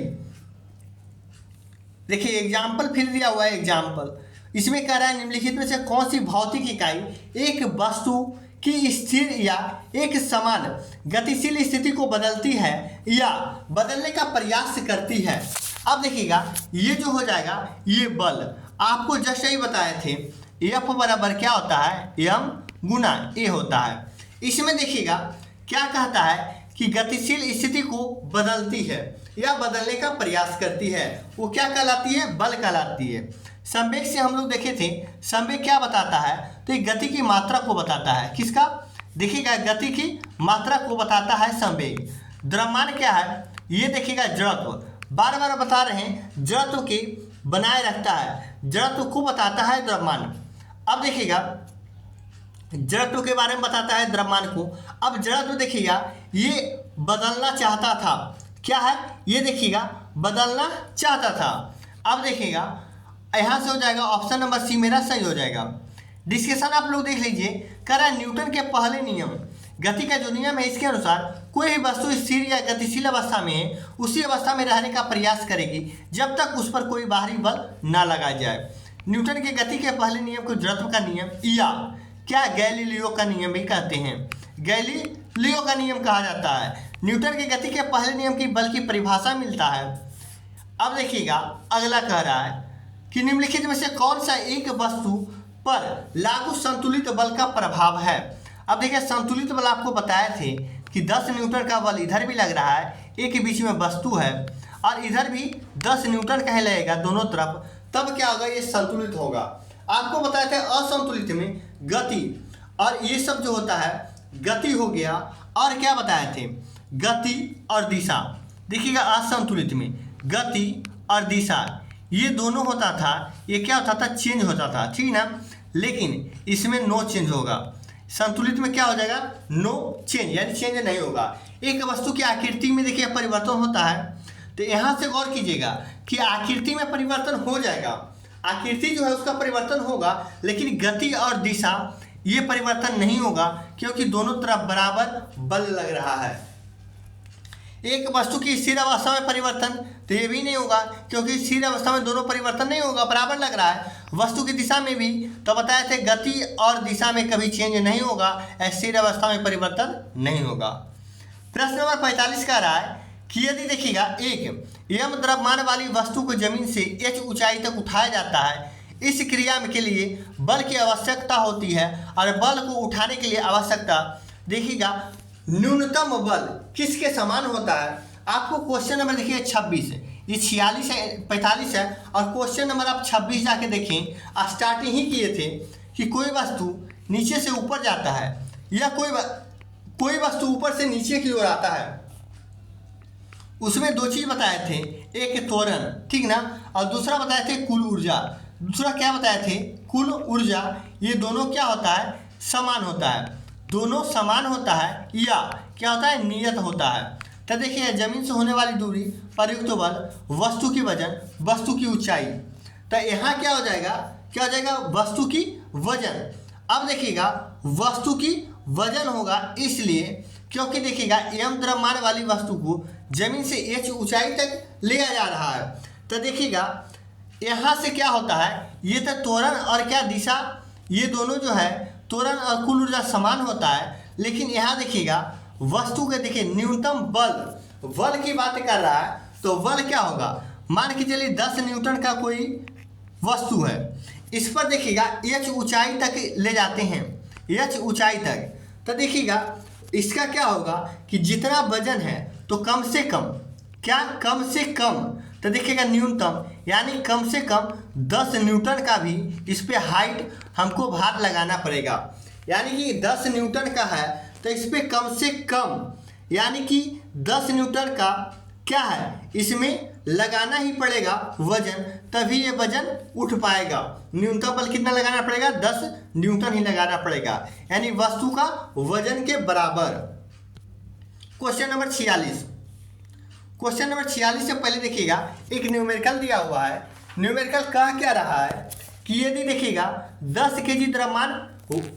देखिए एग्जाम्पल फिर दिया हुआ है एग्जाम्पल, इसमें कह रहा है निम्नलिखित में से कौन सी भौतिक इकाई एक वस्तु की स्थिर या एक समान गतिशील स्थिति को बदलती है या बदलने का प्रयास करती है। अब देखिएगा ये जो हो जाएगा ये बल आपको जैसे ही बताए थे एफ बराबर क्या होता है एम गुना ए होता है। इसमें देखिएगा क्या कहता है कि गतिशील स्थिति को बदलती है या बदलने का प्रयास करती है, वो क्या कहलाती है, बल कहलाती है। संवेग से हम लोग देखे थे, संवेग क्या बताता है तो ये गति की मात्रा को बताता है, किसका देखिएगा गति की मात्रा को बताता है संवेग। द्रव्यमान क्या है ये देखिएगा जड़त्व, बार बार बता रहे हैं जड़त्व की बनाए रखता है, जड़त्व को बताता है द्रव्यमान। अब देखिएगा जड़त्व के बारे में बताता है द्रव्यमान को। अब जड़त्व देखिएगा ये बदलना चाहता था, क्या है ये देखिएगा बदलना चाहता था। अब देखिएगा यहाँ से हो जाएगा ऑप्शन नंबर सी मेरा सही हो जाएगा। डिस्कशन आप लोग देख लीजिए, कह रहा है न्यूटन के पहले नियम, गति का जो नियम है इसके अनुसार कोई भी वस्तु स्थिर या गतिशील अवस्था में है उसी अवस्था में रहने का प्रयास करेगी जब तक उस पर कोई बाहरी बल ना लगाया जाए। न्यूटन के गति के पहले नियम को जड़त्व का नियम या क्या गैलीलियो का नियम भी कहते हैं, गैलीलियो का नियम कहा जाता है। न्यूटन के गति के पहले नियम की बल की परिभाषा मिलता है। अब देखिएगा अगला कह रहा है कि निम्नलिखित में से कौन सा एक वस्तु पर लागू संतुलित बल का प्रभाव है। अब देखिए संतुलित बल आपको बताए थे कि 10 न्यूटन का बल इधर भी लग रहा है, एक के बीच में वस्तु है और इधर भी 10 न्यूटन का ही लगेगा दोनों तरफ, तब क्या होगा, ये संतुलित होगा। आपको बताए थे असंतुलित में गति और ये सब जो होता है गति हो गया, और क्या बताए थे, गति और दिशा। देखिएगा असंतुलित में गति और दिशा ये दोनों होता था, ये क्या होता था, चेंज होता था, ठीक ना, लेकिन इसमें नो चेंज होगा। संतुलित में क्या हो जाएगा, नो चेंज, यानी चेंज नहीं होगा। एक वस्तु की आकृति में देखिए परिवर्तन होता है, तो यहाँ से गौर कीजिएगा कि आकृति में परिवर्तन हो जाएगा, आकृति जो है उसका परिवर्तन होगा, लेकिन गति और दिशा ये परिवर्तन नहीं होगा क्योंकि दोनों तरफ बराबर बल लग रहा है। एक वस्तु की स्थिर अवस्था में परिवर्तन, तो ये भी नहीं होगा क्योंकि स्थिर अवस्था में दोनों परिवर्तन नहीं होगा, बराबर लग रहा है। वस्तु की दिशा में भी तो बताए थे गति और दिशा में कभी चेंज नहीं होगा, स्थिर अवस्था में परिवर्तन नहीं होगा। प्रश्न नंबर 45 कह रहा है कि यदि देखिएगा एक m द्रव्यमान वाली वस्तु को जमीन से h ऊंचाई तक उठाया जाता है, इस क्रिया के लिए बल की आवश्यकता होती है और बल को उठाने के लिए आवश्यकता, देखिएगा न्यूनतम बल किसके समान होता है। आपको क्वेश्चन नंबर देखिए 26 है, ये 46 है 45 है, और क्वेश्चन नंबर आप 26 जाके देखें, स्टार्टिंग ही किए थे कि कोई वस्तु नीचे से ऊपर जाता है या कोई वस्तु ऊपर से नीचे की ओर आता है, उसमें दो चीज़ बताए थे, एक त्वरण, ठीक ना, और दूसरा बताए थे कुल ऊर्जा। दूसरा क्या बताए थे, कुल ऊर्जा। ये दोनों क्या होता है, समान होता है, दोनों समान होता है या क्या होता है, नियत होता है। तो देखिए जमीन से होने वाली दूरी, प्रयुक्त बल, वस्तु की वजन, वस्तु की ऊंचाई, तो यहाँ क्या हो जाएगा, क्या हो जाएगा, वस्तु की वजन। अब देखिएगा वस्तु की वजन होगा इसलिए क्योंकि देखिएगा m द्रव्यमान वाली वस्तु को जमीन से h ऊंचाई तक ले जा रहा है। तो देखिएगा यहाँ से क्या होता है, ये तो त्वरण और क्या दिशा, ये दोनों जो है त्वरण और कुल ऊर्जा समान होता है, लेकिन यहाँ देखिएगा वस्तु के देखिए न्यूनतम बल की बात कर रहा है, तो बल क्या होगा, मान के चलिए 10 न्यूटन का कोई वस्तु है, इस पर देखिएगा h ऊंचाई तक ले जाते हैं, h ऊंचाई तक, तो देखिएगा इसका क्या होगा कि जितना वजन है तो कम से कम, क्या कम से कम, तो देखिएगा न्यूनतम यानी कम से कम 10 न्यूटन का भी इस पे हाइट हमको भार लगाना पड़ेगा। यानी कि 10 न्यूटन का है तो इस पे कम से कम यानी कि 10 न्यूटन का क्या है, इसमें लगाना ही पड़ेगा वजन, तभी ये वजन उठ पाएगा। न्यूनतम बल कितना लगाना पड़ेगा, 10 न्यूटन ही लगाना पड़ेगा, यानी वस्तु का वजन के बराबर। क्वेश्चन नंबर 46, क्वेश्चन नंबर 46 से पहले देखिएगा एक न्यूमेरिकल दिया हुआ है। न्यूमेरिकल कह क्या रहा है कि यदि देखिएगा 10 केजी द्रव्यमान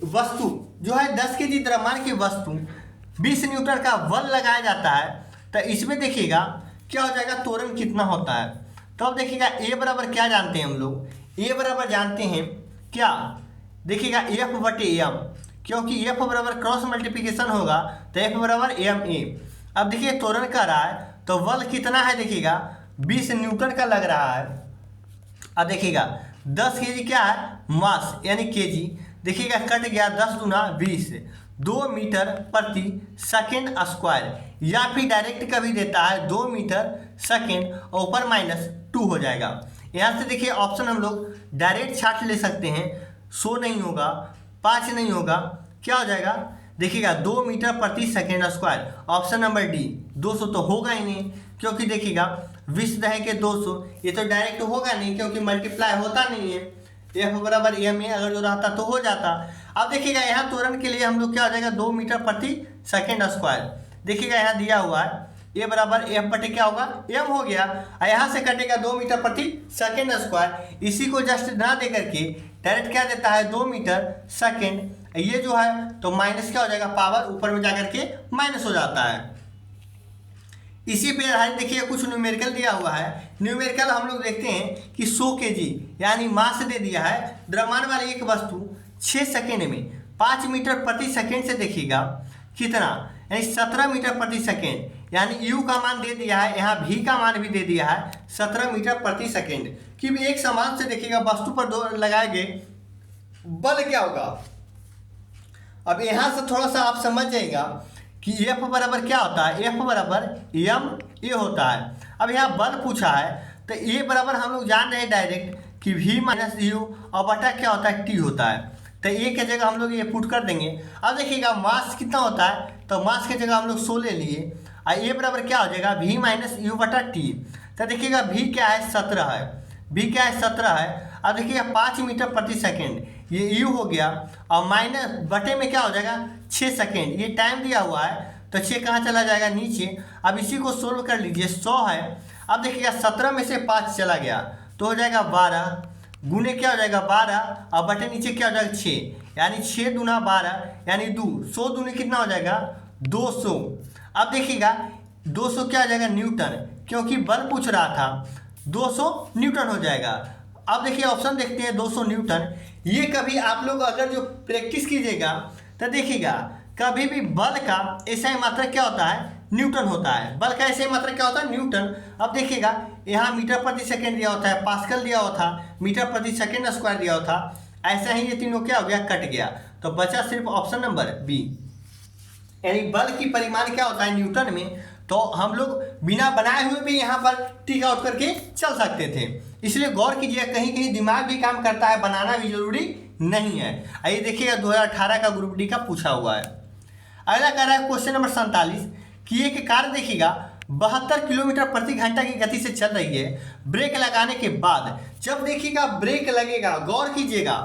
वस्तु जो है, 10 केजी द्रव्यमान की वस्तु 20 न्यूटन का बल लगाया जाता है, तो इसमें देखिएगा क्या हो जाएगा, त्वरण कितना होता है। तो अब देखिएगा ए बराबर क्या जानते हैं हम लोग, ए बराबर जानते हैं क्या, देखिएगा एफ बटे एम, क्योंकि एफ बराबर क्रॉस मल्टीप्लिकेशन होगा तो एफ बराबर एम ए। अब देखिए त्वरण का रहा है तो बल कितना है, देखिएगा 20 न्यूटन का लग रहा है। अब देखिएगा 10 केजी क्या है, मास यानी केजी, देखिएगा कट गया 10 दूना 20, 2 मीटर प्रति सेकेंड स्क्वायर, या फिर डायरेक्ट कभी देता है 2 मीटर सेकेंड और ऊपर -2 हो जाएगा। यहाँ से देखिए ऑप्शन हम लोग डायरेक्ट छाट ले सकते हैं, 100 नहीं होगा, 5 नहीं होगा, क्या हो जाएगा, देखिएगा 2 मीटर प्रति second square, option number D. 200 तो होगा ही नहीं क्योंकि देखिएगा 20 दहे के 200, ये तो डायरेक्ट होगा नहीं क्योंकि मल्टीप्लाई होता नहीं है। एफ बराबर एम ए अगर जो रहता तो हो जाता। अब देखिएगा यहाँ त्वरण के लिए हम लोग क्या हो जाएगा, 2 मीटर प्रति सेकेंड स्क्वायर, देखिएगा यहाँ दिया हुआ है ए बराबर एफ बटे क्या होगा एम हो गया। और यहाँ से कटेगा 2 मीटर प्रति सेकेंड स्क्वायर। इसी को जस्ट ना दे करके डायरेक्ट क्या देता है 2 मीटर सेकेंड। ये जो है तो माइनस क्या हो जाएगा पावर ऊपर में जाकर के माइनस हो जाता है। इसी पे आधारित देखिए कुछ न्यूमेरिकल दिया हुआ है। न्यूमेरिकल हम लोग देखते हैं कि 100 kg यानी मास दे दिया है। द्रव्यमान वाली एक वस्तु 6 सेकेंड में 5 मीटर प्रति सेकेंड से देखिएगा कितना यानी 17 मीटर प्रति सेकेंड, यानी यू का मान दे दिया है, यहाँ भी का मान भी दे दिया है 17 मीटर प्रति सेकेंड कि एक समान से देखिएगा वस्तु पर दो लगाए गए बल क्या होगा। अब यहाँ से थोड़ा सा आप समझ जाइएगा कि एफ बराबर क्या होता है, एफ बराबर एम ए होता है। अब यहाँ बल पूछा है तो ए बराबर हम लोग जान रहे हैं डायरेक्ट कि वी माइनस यू और बटा क्या होता है टी होता है। तो ए के जगह हम लोग ये पुट कर देंगे। अब देखिएगा मास कितना होता है तो मास की जगह हम लोग 100 ले लिए और ए बराबर क्या हो जाएगा वी माइनस यू बटा टी। तो देखिएगा वी क्या है 17 है, वी क्या है 17 है। अब देखिएगा 5 मीटर प्रति सेकेंड ये यू हो गया और माइनस बटे में क्या हो जाएगा 6 सेकेंड। ये टाइम दिया हुआ है तो 6 कहाँ चला जाएगा नीचे। अब इसी को सोल्व कर लीजिए 100 है। अब देखिएगा 17 में से 5 चला गया तो हो जाएगा 12 गुने क्या हो जाएगा 12 और बटे नीचे क्या हो जाएगा 6 यानी 6 दूना 12 यानी 2 100 दूने कितना हो जाएगा 200। अब देखिएगा 200 क्या हो जाएगा न्यूटन, क्योंकि बल पूछ रहा था 200 न्यूटन हो जाएगा। अब देखिए ऑप्शन देखते हैं 200 न्यूटन। ये कभी आप लोग अगर जो प्रैक्टिस कीजिएगा तो देखिएगा कभी भी बल का ऐसा ही मात्रक क्या होता है न्यूटन होता है। बल का ऐसे ही मात्रक क्या होता है न्यूटन। अब देखिएगा यहाँ मीटर प्रति सेकेंड दिया होता है, पास्कल दिया हुआ था, मीटर प्रति सेकेंड स्क्वायर दिया हुआ था। ऐसा ही ये तीनों क्या हो गया कट गया तो बचा सिर्फ ऑप्शन नंबर बी, यानी बल की परिमाण क्या होता है न्यूटन में। तो हम लोग बिना बनाए हुए भी यहाँ पर टिक आउट करके चल सकते थे। इसलिए गौर कीजिए कहीं कहीं दिमाग भी काम करता है, बनाना भी जरूरी नहीं है। आइए देखिएगा 2018 का ग्रुप डी का पूछा हुआ है। अगला कह रहा है क्वेश्चन नंबर 47 कि एक कार देखिएगा 72 किलोमीटर प्रति घंटा की गति से चल रही है। ब्रेक लगाने के बाद जब देखिएगा ब्रेक लगेगा, गौर कीजिएगा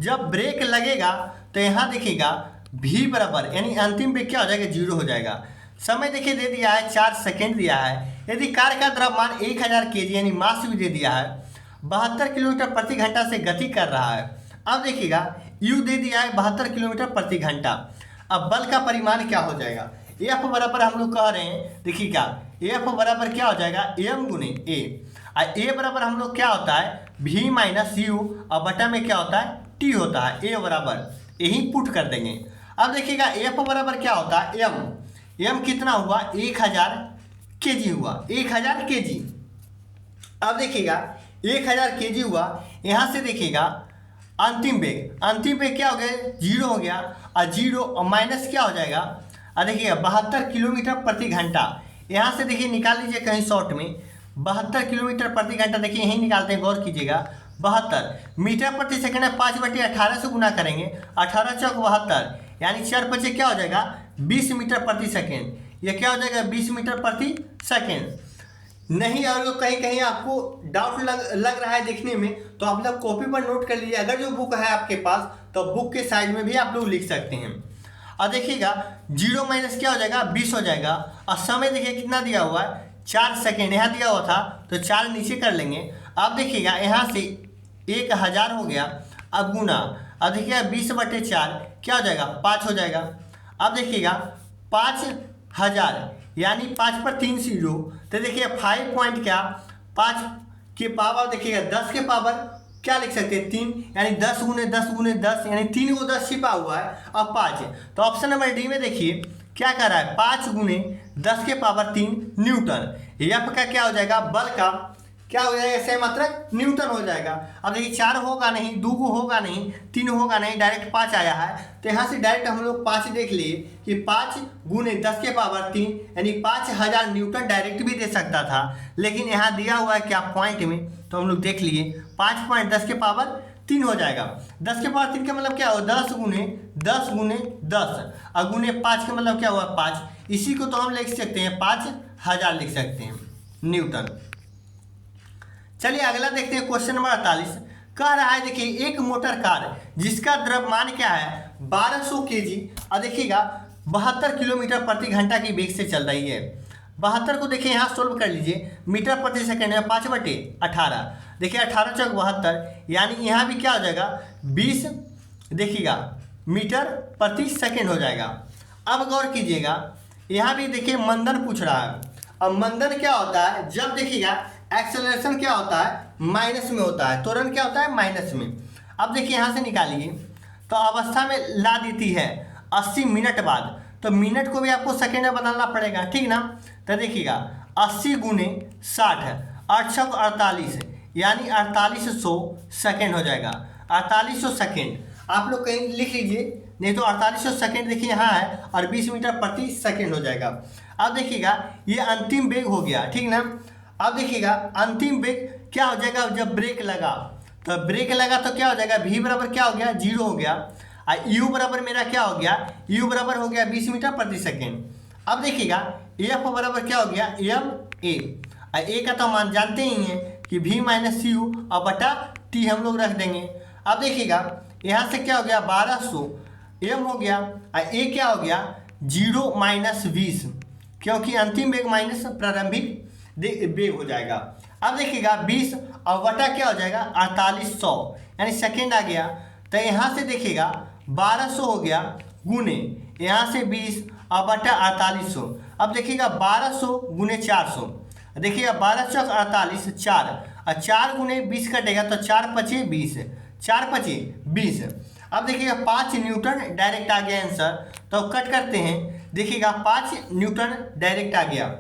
जब ब्रेक लगेगा तो यहाँ देखिएगा भी बराबर यानी अंतिम ब्रेक क्या हो जाएगा 0 हो जाएगा। समय देखिए दे दिया है 4 सेकेंड दिया है। यदि कार का द्रव्यमान 1000 kg यानी मास भी दे दिया है, 72 किलोमीटर प्रति घंटा से गति कर रहा है। अब देखिएगा यू दे दिया है 72 किलोमीटर प्रति घंटा। अब बल का परिमाण क्या हो जाएगा, एफ बराबर हम लोग कह रहे हैं देखिएगा एफ बराबर क्या हो जाएगा एम गुने ए और ए बराबर हम लोग क्या होता है भी माइनस यू और बटा में क्या होता है टी होता है। ए बराबर यही पुट कर देंगे। अब देखिएगा एफ बराबर क्या होता है एम, एम कितना हुआ 1000 kg हुआ 1000 kg। अब देखिएगा 1000 kg हुआ, यहाँ से देखिएगा अंतिम बेग क्या हो गया 0 हो गया और 0 और माइनस क्या हो जाएगा और देखिएगा 72 किलोमीटर प्रति घंटा। यहाँ से देखिए निकाल लीजिए कहीं शॉर्ट में 72 किलोमीटर प्रति घंटा। देखिए यहीं निकालते हैं, गौर कीजिएगा 72 मीटर प्रति सेकंड है 5/18 से गुना करेंगे 18 चौक 72 यानी 4 5 क्या हो जाएगा 20 मीटर प्रति सेकेंड। यह क्या हो जाएगा 20 मीटर प्रति सेकेंड। नहीं अगर कहीं कहीं आपको डाउट लग रहा है देखने में तो आप लोग कॉपी पर नोट कर लीजिए। अगर जो बुक है आपके पास तो बुक के साइड में भी आप लोग लिख सकते हैं। और देखिएगा 0 माइनस क्या हो जाएगा 20 हो जाएगा और समय देखिए कितना दिया हुआ है 4 सेकेंड यहाँ दिया हुआ था तो 4 नीचे कर लेंगे। अब देखिएगा यहाँ से 1000 हो गया, अब गुना, अब देखिएगा 20/4 क्या हो जाएगा 5 हो जाएगा। अब देखिएगा 5000 यानी 5 पर 3 0 तो देखिए 5 पॉइंट क्या 5 के पावर देखिएगा 10 के पावर क्या लिख सकते हैं 3 यानी 10 गुने 10 गुने 10 यानी 3 को 10 छिपा हुआ है और 5 तो ऑप्शन नंबर डी में देखिए क्या कर रहा है 5 गुने 10 के पावर 3 न्यूटन। एफ का क्या हो जाएगा बल का क्या हो जाएगा सही मात्रक न्यूटन हो जाएगा। अब देखिए 4 होगा नहीं, 2 होगा नहीं, 3 होगा नहीं, डायरेक्ट 5 आया है तो यहाँ से डायरेक्ट हम लोग 5 देख लिए कि 5 गुने 10 के पावर 3 यानी 5000 न्यूटन डायरेक्ट भी दे सकता था, लेकिन यहाँ दिया हुआ है क्या पॉइंट में तो हम लोग देख लिए 5 पॉइंट 10 के पावर 3 हो जाएगा। 10 के पावर 3 का मतलब क्या हुआ 10 गुने 10 और गुने 5 का मतलब क्या हुआ 5। इसी को तो हम लिख सकते हैं 5000 लिख सकते हैं न्यूटन। चलिए अगला देखते हैं क्वेश्चन नंबर 48 कह रहा है देखिए एक मोटर कार जिसका द्रव्यमान क्या है 1200 kg और देखिएगा 72 किलोमीटर प्रति घंटा की वेग से चल रही है। 72 को देखिए यहाँ सोल्व कर लीजिए, मीटर प्रति सेकंड है 5/18। देखिए 18 चौक 72, यानी यहाँ भी क्या हो जाएगा 20 देखिएगा मीटर प्रति सेकंड हो जाएगा। अब गौर कीजिएगा, यहाँ भी देखिए मंदन पूछ रहा है। अब मंदन क्या होता है, जब देखिएगा एक्सेलरेशन क्या होता है माइनस में होता है, त्वरण क्या होता है माइनस में। अब देखिए यहाँ से निकालिए, तो अवस्था में ला देती है 80 मिनट बाद, तो मिनट को भी आपको सेकेंड में बदलना पड़ेगा, ठीक ना। तो देखिएगा 80 गुने 60 48 यानी 4800 सेकेंड हो जाएगा। 4800 सेकेंड आप लोग कहीं लिख लीजिए, नहीं तो 4800 सेकेंड देखिए यहाँ है और 20 मीटर प्रति सेकेंड हो जाएगा। अब देखिएगा ये अंतिम वेग हो गया, ठीक ना। अब देखिएगा अंतिम वेग क्या हो जाएगा, जब ब्रेक लगा, तो ब्रेक लगा तो क्या हो जाएगा, v बराबर क्या हो गया 0 हो गया, और u बराबर मेरा क्या हो गया, u बराबर हो गया 20 मीटर प्रति सेकेंड। अब देखिएगा f बराबर क्या हो गया m a, और a का तो मान जानते ही हैं कि v माइनस यू और बटा t हम लोग रख देंगे। अब देखिएगा यहाँ से क्या हो गया 1200 m हो गया, और a क्या हो गया 0 माइनस 20, क्योंकि अंतिम वेग माइनस प्रारंभिक वेग हो जाएगा। अब देखिएगा 20 और बटा क्या हो जाएगा 4800 यानी सेकेंड आ गया। तो यहाँ से देखिएगा 1200 हो गया गुने यहाँ से 20 और बटा 4800। अब देखिएगा 1200 गुने 400, देखिएगा 12 चौक 48 4, और 4 गुने 20 कटेगा तो 4 पचे 20, 4 पचे 20। अब देखिएगा 5 न्यूटन डायरेक्ट आ गया आंसर, तो कट करते हैं, देखिएगा 5 न्यूटन डायरेक्ट आ गया।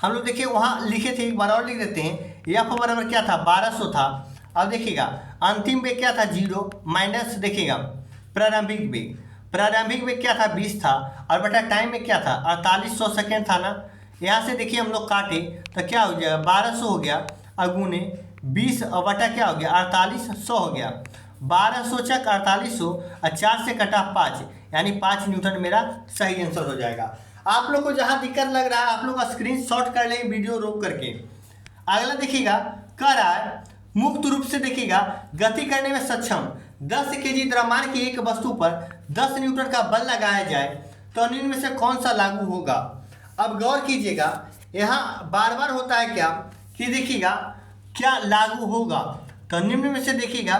हम लोग देखिए वहाँ लिखे थे, एक बार और लिख देते हैं, एफ बराबर क्या था 1200 था। अब देखिएगा अंतिम वेग क्या था 0 माइनस देखिएगा प्रारंभिक वेग, प्रारंभिक वेग क्या था 20 था, और बटा टाइम में क्या था 4800 सेकेंड था ना। यहाँ से देखिए हम लोग काटे तो क्या हो जाएगा 1200 हो गया, और गुने 20 और बटा क्या हो गया 4800 हो गया। 1200 चक 4800 और 4 से कटा 5, यानी 5 न्यूटन मेरा सही आंसर हो जाएगा। आप लोग को जहाँ दिक्कत लग रहा है आप लोग स्क्रीन शॉट कर लें वीडियो रोक करके। अगला देखिएगा कह रहा है मुक्त रूप से देखिएगा गति करने में सक्षम 10 केजी द्रव्यमान की एक वस्तु पर 10 न्यूटन का बल लगाया जाए तो निम्न में से कौन सा लागू होगा। अब गौर कीजिएगा यहाँ बार बार होता है क्या कि देखिएगा क्या लागू होगा, तो निम्न में से देखिएगा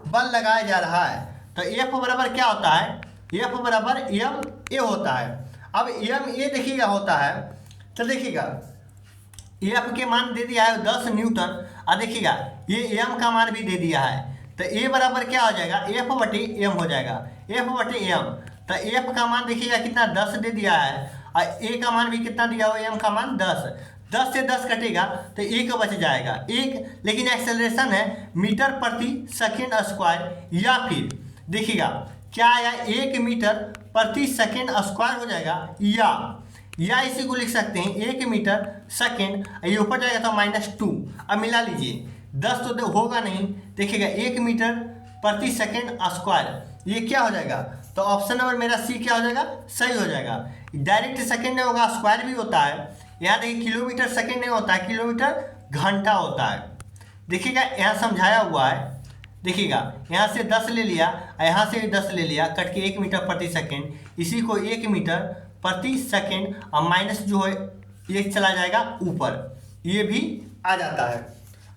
बल लगाया जा रहा है, तो एफ बराबर क्या होता है, एफ बराबर एम ए होता है। अब एम ए देखिएगा होता है, तो देखिएगा एफ के मान दे दिया है 10 न्यूटन, और देखिएगा ये एम का मान भी दे दिया है, तो ए बराबर क्या हो जाएगा एफ बटे एम हो जाएगा, एफ बटे एम। तो एफ का मान देखिएगा कितना 10 दे दिया है, और ए का मान भी कितना दिया हुआ एम का मान 10, 10 से 10 कटेगा तो 1 बच जाएगा 1, लेकिन एक्सेलरेशन है मीटर प्रति सेकेंड स्क्वायर, या फिर देखिएगा क्या आया 1 मीटर प्रति सेकेंड स्क्वायर हो जाएगा, या इसी को लिख सकते हैं 1 मीटर सेकेंड, ये ऊपर जाएगा तो -2। अब मिला लीजिए 10 तो होगा नहीं, देखिएगा 1 मीटर प्रति सेकेंड स्क्वायर, ये क्या हो जाएगा, तो ऑप्शन नंबर मेरा सी क्या हो जाएगा सही हो जाएगा। डायरेक्ट सेकेंड नहीं होगा, स्क्वायर भी होता है, यहाँ देखिए किलोमीटर सेकेंड नहीं होता है, किलोमीटर घंटा होता है। देखिएगा यहाँ समझाया हुआ है, देखिएगा यहाँ से 10 ले लिया, यहाँ से 10 ले लिया, कट के 1 मीटर प्रति सेकेंड, इसी को 1 मीटर प्रति सेकेंड और माइनस जो है ये चला जाएगा ऊपर, ये भी आ जाता है।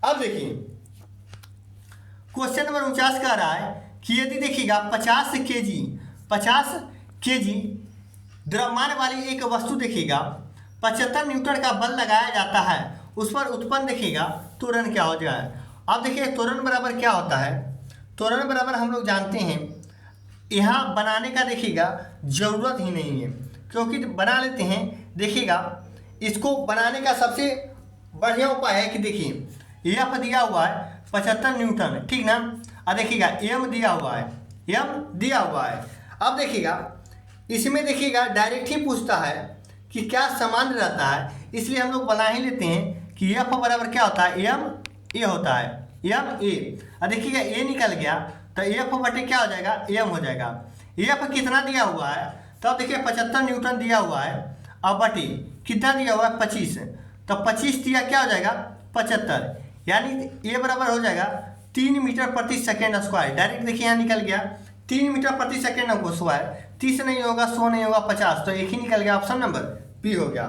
अब देखिए क्वेश्चन नंबर 49 कह रहा है कि यदि देखिएगा 50 केजी द्रव्यमान वाली एक वस्तु देखिएगा 75 न्यूटन का बल लगाया जाता है, उस पर उत्पन्न देखिएगा त्वरण क्या हो जाए। अब देखिए त्वरण बराबर क्या होता है, त्वरण बराबर हम लोग जानते हैं, यहाँ बनाने का देखिएगा ज़रूरत ही नहीं है, क्योंकि बना लेते हैं। देखिएगा इसको बनाने का सबसे बढ़िया उपाय है कि देखिए एफ दिया हुआ है 75 न्यूटन, ठीक ना, और देखिएगा एम दिया हुआ है, एम दिया हुआ है। अब देखिएगा इसमें देखिएगा डायरेक्ट ही पूछता है कि क्या समान रहता है, इसलिए हम लोग बना ही लेते हैं कि एफ बराबर क्या होता है एम ए होता है, एम ए। और देखिएगा ए निकल गया तो एफ बटे क्या हो जाएगा एम हो जाएगा। एफ कितना दिया हुआ है, तो अब देखिए 75 न्यूटन दिया हुआ है, अब बटे कितना दिया हुआ है 25, तो 25 दिया क्या हो जाएगा 75, यानी ए बराबर हो जाएगा 3 मीटर प्रति सेकेंड स्क्वायर। डायरेक्ट देखिए यहाँ निकल गया 3 मीटर प्रति सेकेंड स्क्वायर, 30 नहीं होगा 100 नहीं होगा 50, तो एक ही निकल गया, ऑप्शन नंबर बी हो गया।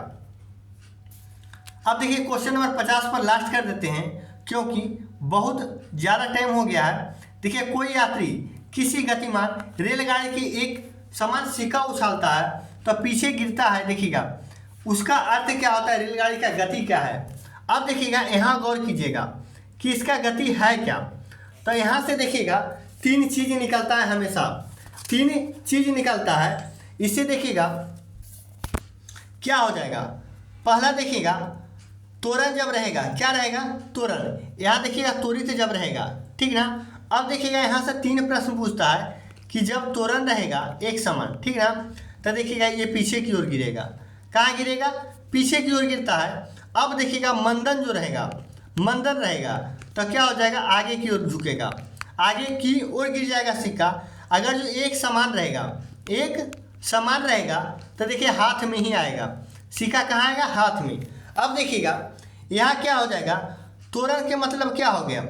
अब देखिए क्वेश्चन नंबर 50 पर लास्ट कर देते हैं क्योंकि बहुत ज़्यादा टाइम हो गया है। देखिए कोई यात्री किसी गतिमान रेलगाड़ी के एक समान सिक्का उछालता है तो पीछे गिरता है, देखिएगा उसका अर्थ क्या होता है, रेलगाड़ी का गति क्या है। अब देखिएगा यहाँ गौर कीजिएगा कि इसका गति है क्या। तो यहाँ से देखिएगा तीन चीज़ निकलता है, हमेशा तीन चीज़ निकलता है। इससे देखिएगा क्या हो जाएगा। पहला देखिएगा त्वरण जब रहेगा, क्या रहेगा, त्वरण। यहाँ देखिएगा त्वरित जब रहेगा, ठीक ना। अब देखिएगा यहाँ से तीन प्रश्न पूछता है कि जब त्वरण रहेगा एक समान, ठीक ना, तो देखिएगा ये पीछे की ओर गिरेगा। कहाँ गिरेगा, पीछे की ओर गिरता है। अब देखिएगा मंदन जो रहेगा, मंदन रहेगा तो क्या हो जाएगा, आगे की ओर झुकेगा, आगे की ओर गिर जाएगा सिक्का। अगर जो एक समान रहेगा, एक समान रहेगा तो देखिए हाथ में ही आएगा, सिक्का कहाँ आएगा, हाथ में। अब देखिएगा यहाँ क्या हो जाएगा, त्वरण के मतलब क्या हो गया,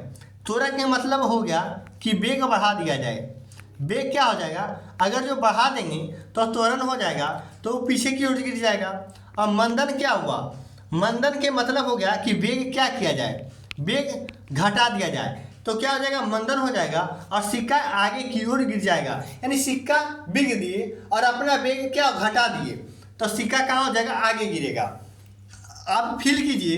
त्वरण के मतलब हो गया कि वेग बढ़ा दिया जाए। वेग क्या हो जाएगा, अगर जो बढ़ा देंगे तो त्वरण हो जाएगा तो वो पीछे की ओर गिर जाएगा। और मंदन क्या हुआ, मंदन के मतलब हो गया कि वेग क्या किया जाए, वेग घटा दिया जाए। तो क्या हो जाएगा, मंदन हो जाएगा और सिक्का आगे की ओर गिर जाएगा। यानी सिक्का बिग दिए और अपना वेग क्या घटा दिए तो सिक्का कहाँ हो जाएगा, आगे गिरेगा। आप फील कीजिए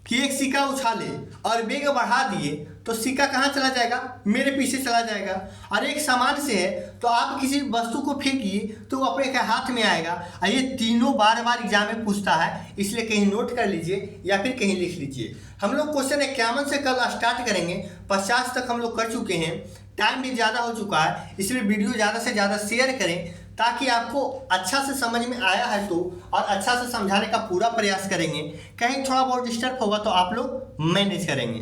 कि एक सिक्का उछाले और वेग बढ़ा दिए तो सिक्का कहाँ चला जाएगा, मेरे पीछे चला जाएगा। और एक समान से है तो आप किसी वस्तु को फेंकिए तो वो अपने हाथ में आएगा। और ये तीनों बार बार एग्जाम में पूछता है, इसलिए कहीं नोट कर लीजिए या फिर कहीं लिख लीजिए। हम लोग क्वेश्चन 51 से कल स्टार्ट करेंगे, 50 तक हम लोग कर चुके हैं। टाइम भी ज़्यादा हो चुका है, इसलिए वीडियो ज़्यादा से ज़्यादा शेयर करें ताकि आपको अच्छा से समझ में आया है तो, और अच्छा से समझाने का पूरा प्रयास करेंगे। कहीं थोड़ा बहुत डिस्टर्ब होगा तो आप लोग मैनेज करेंगे।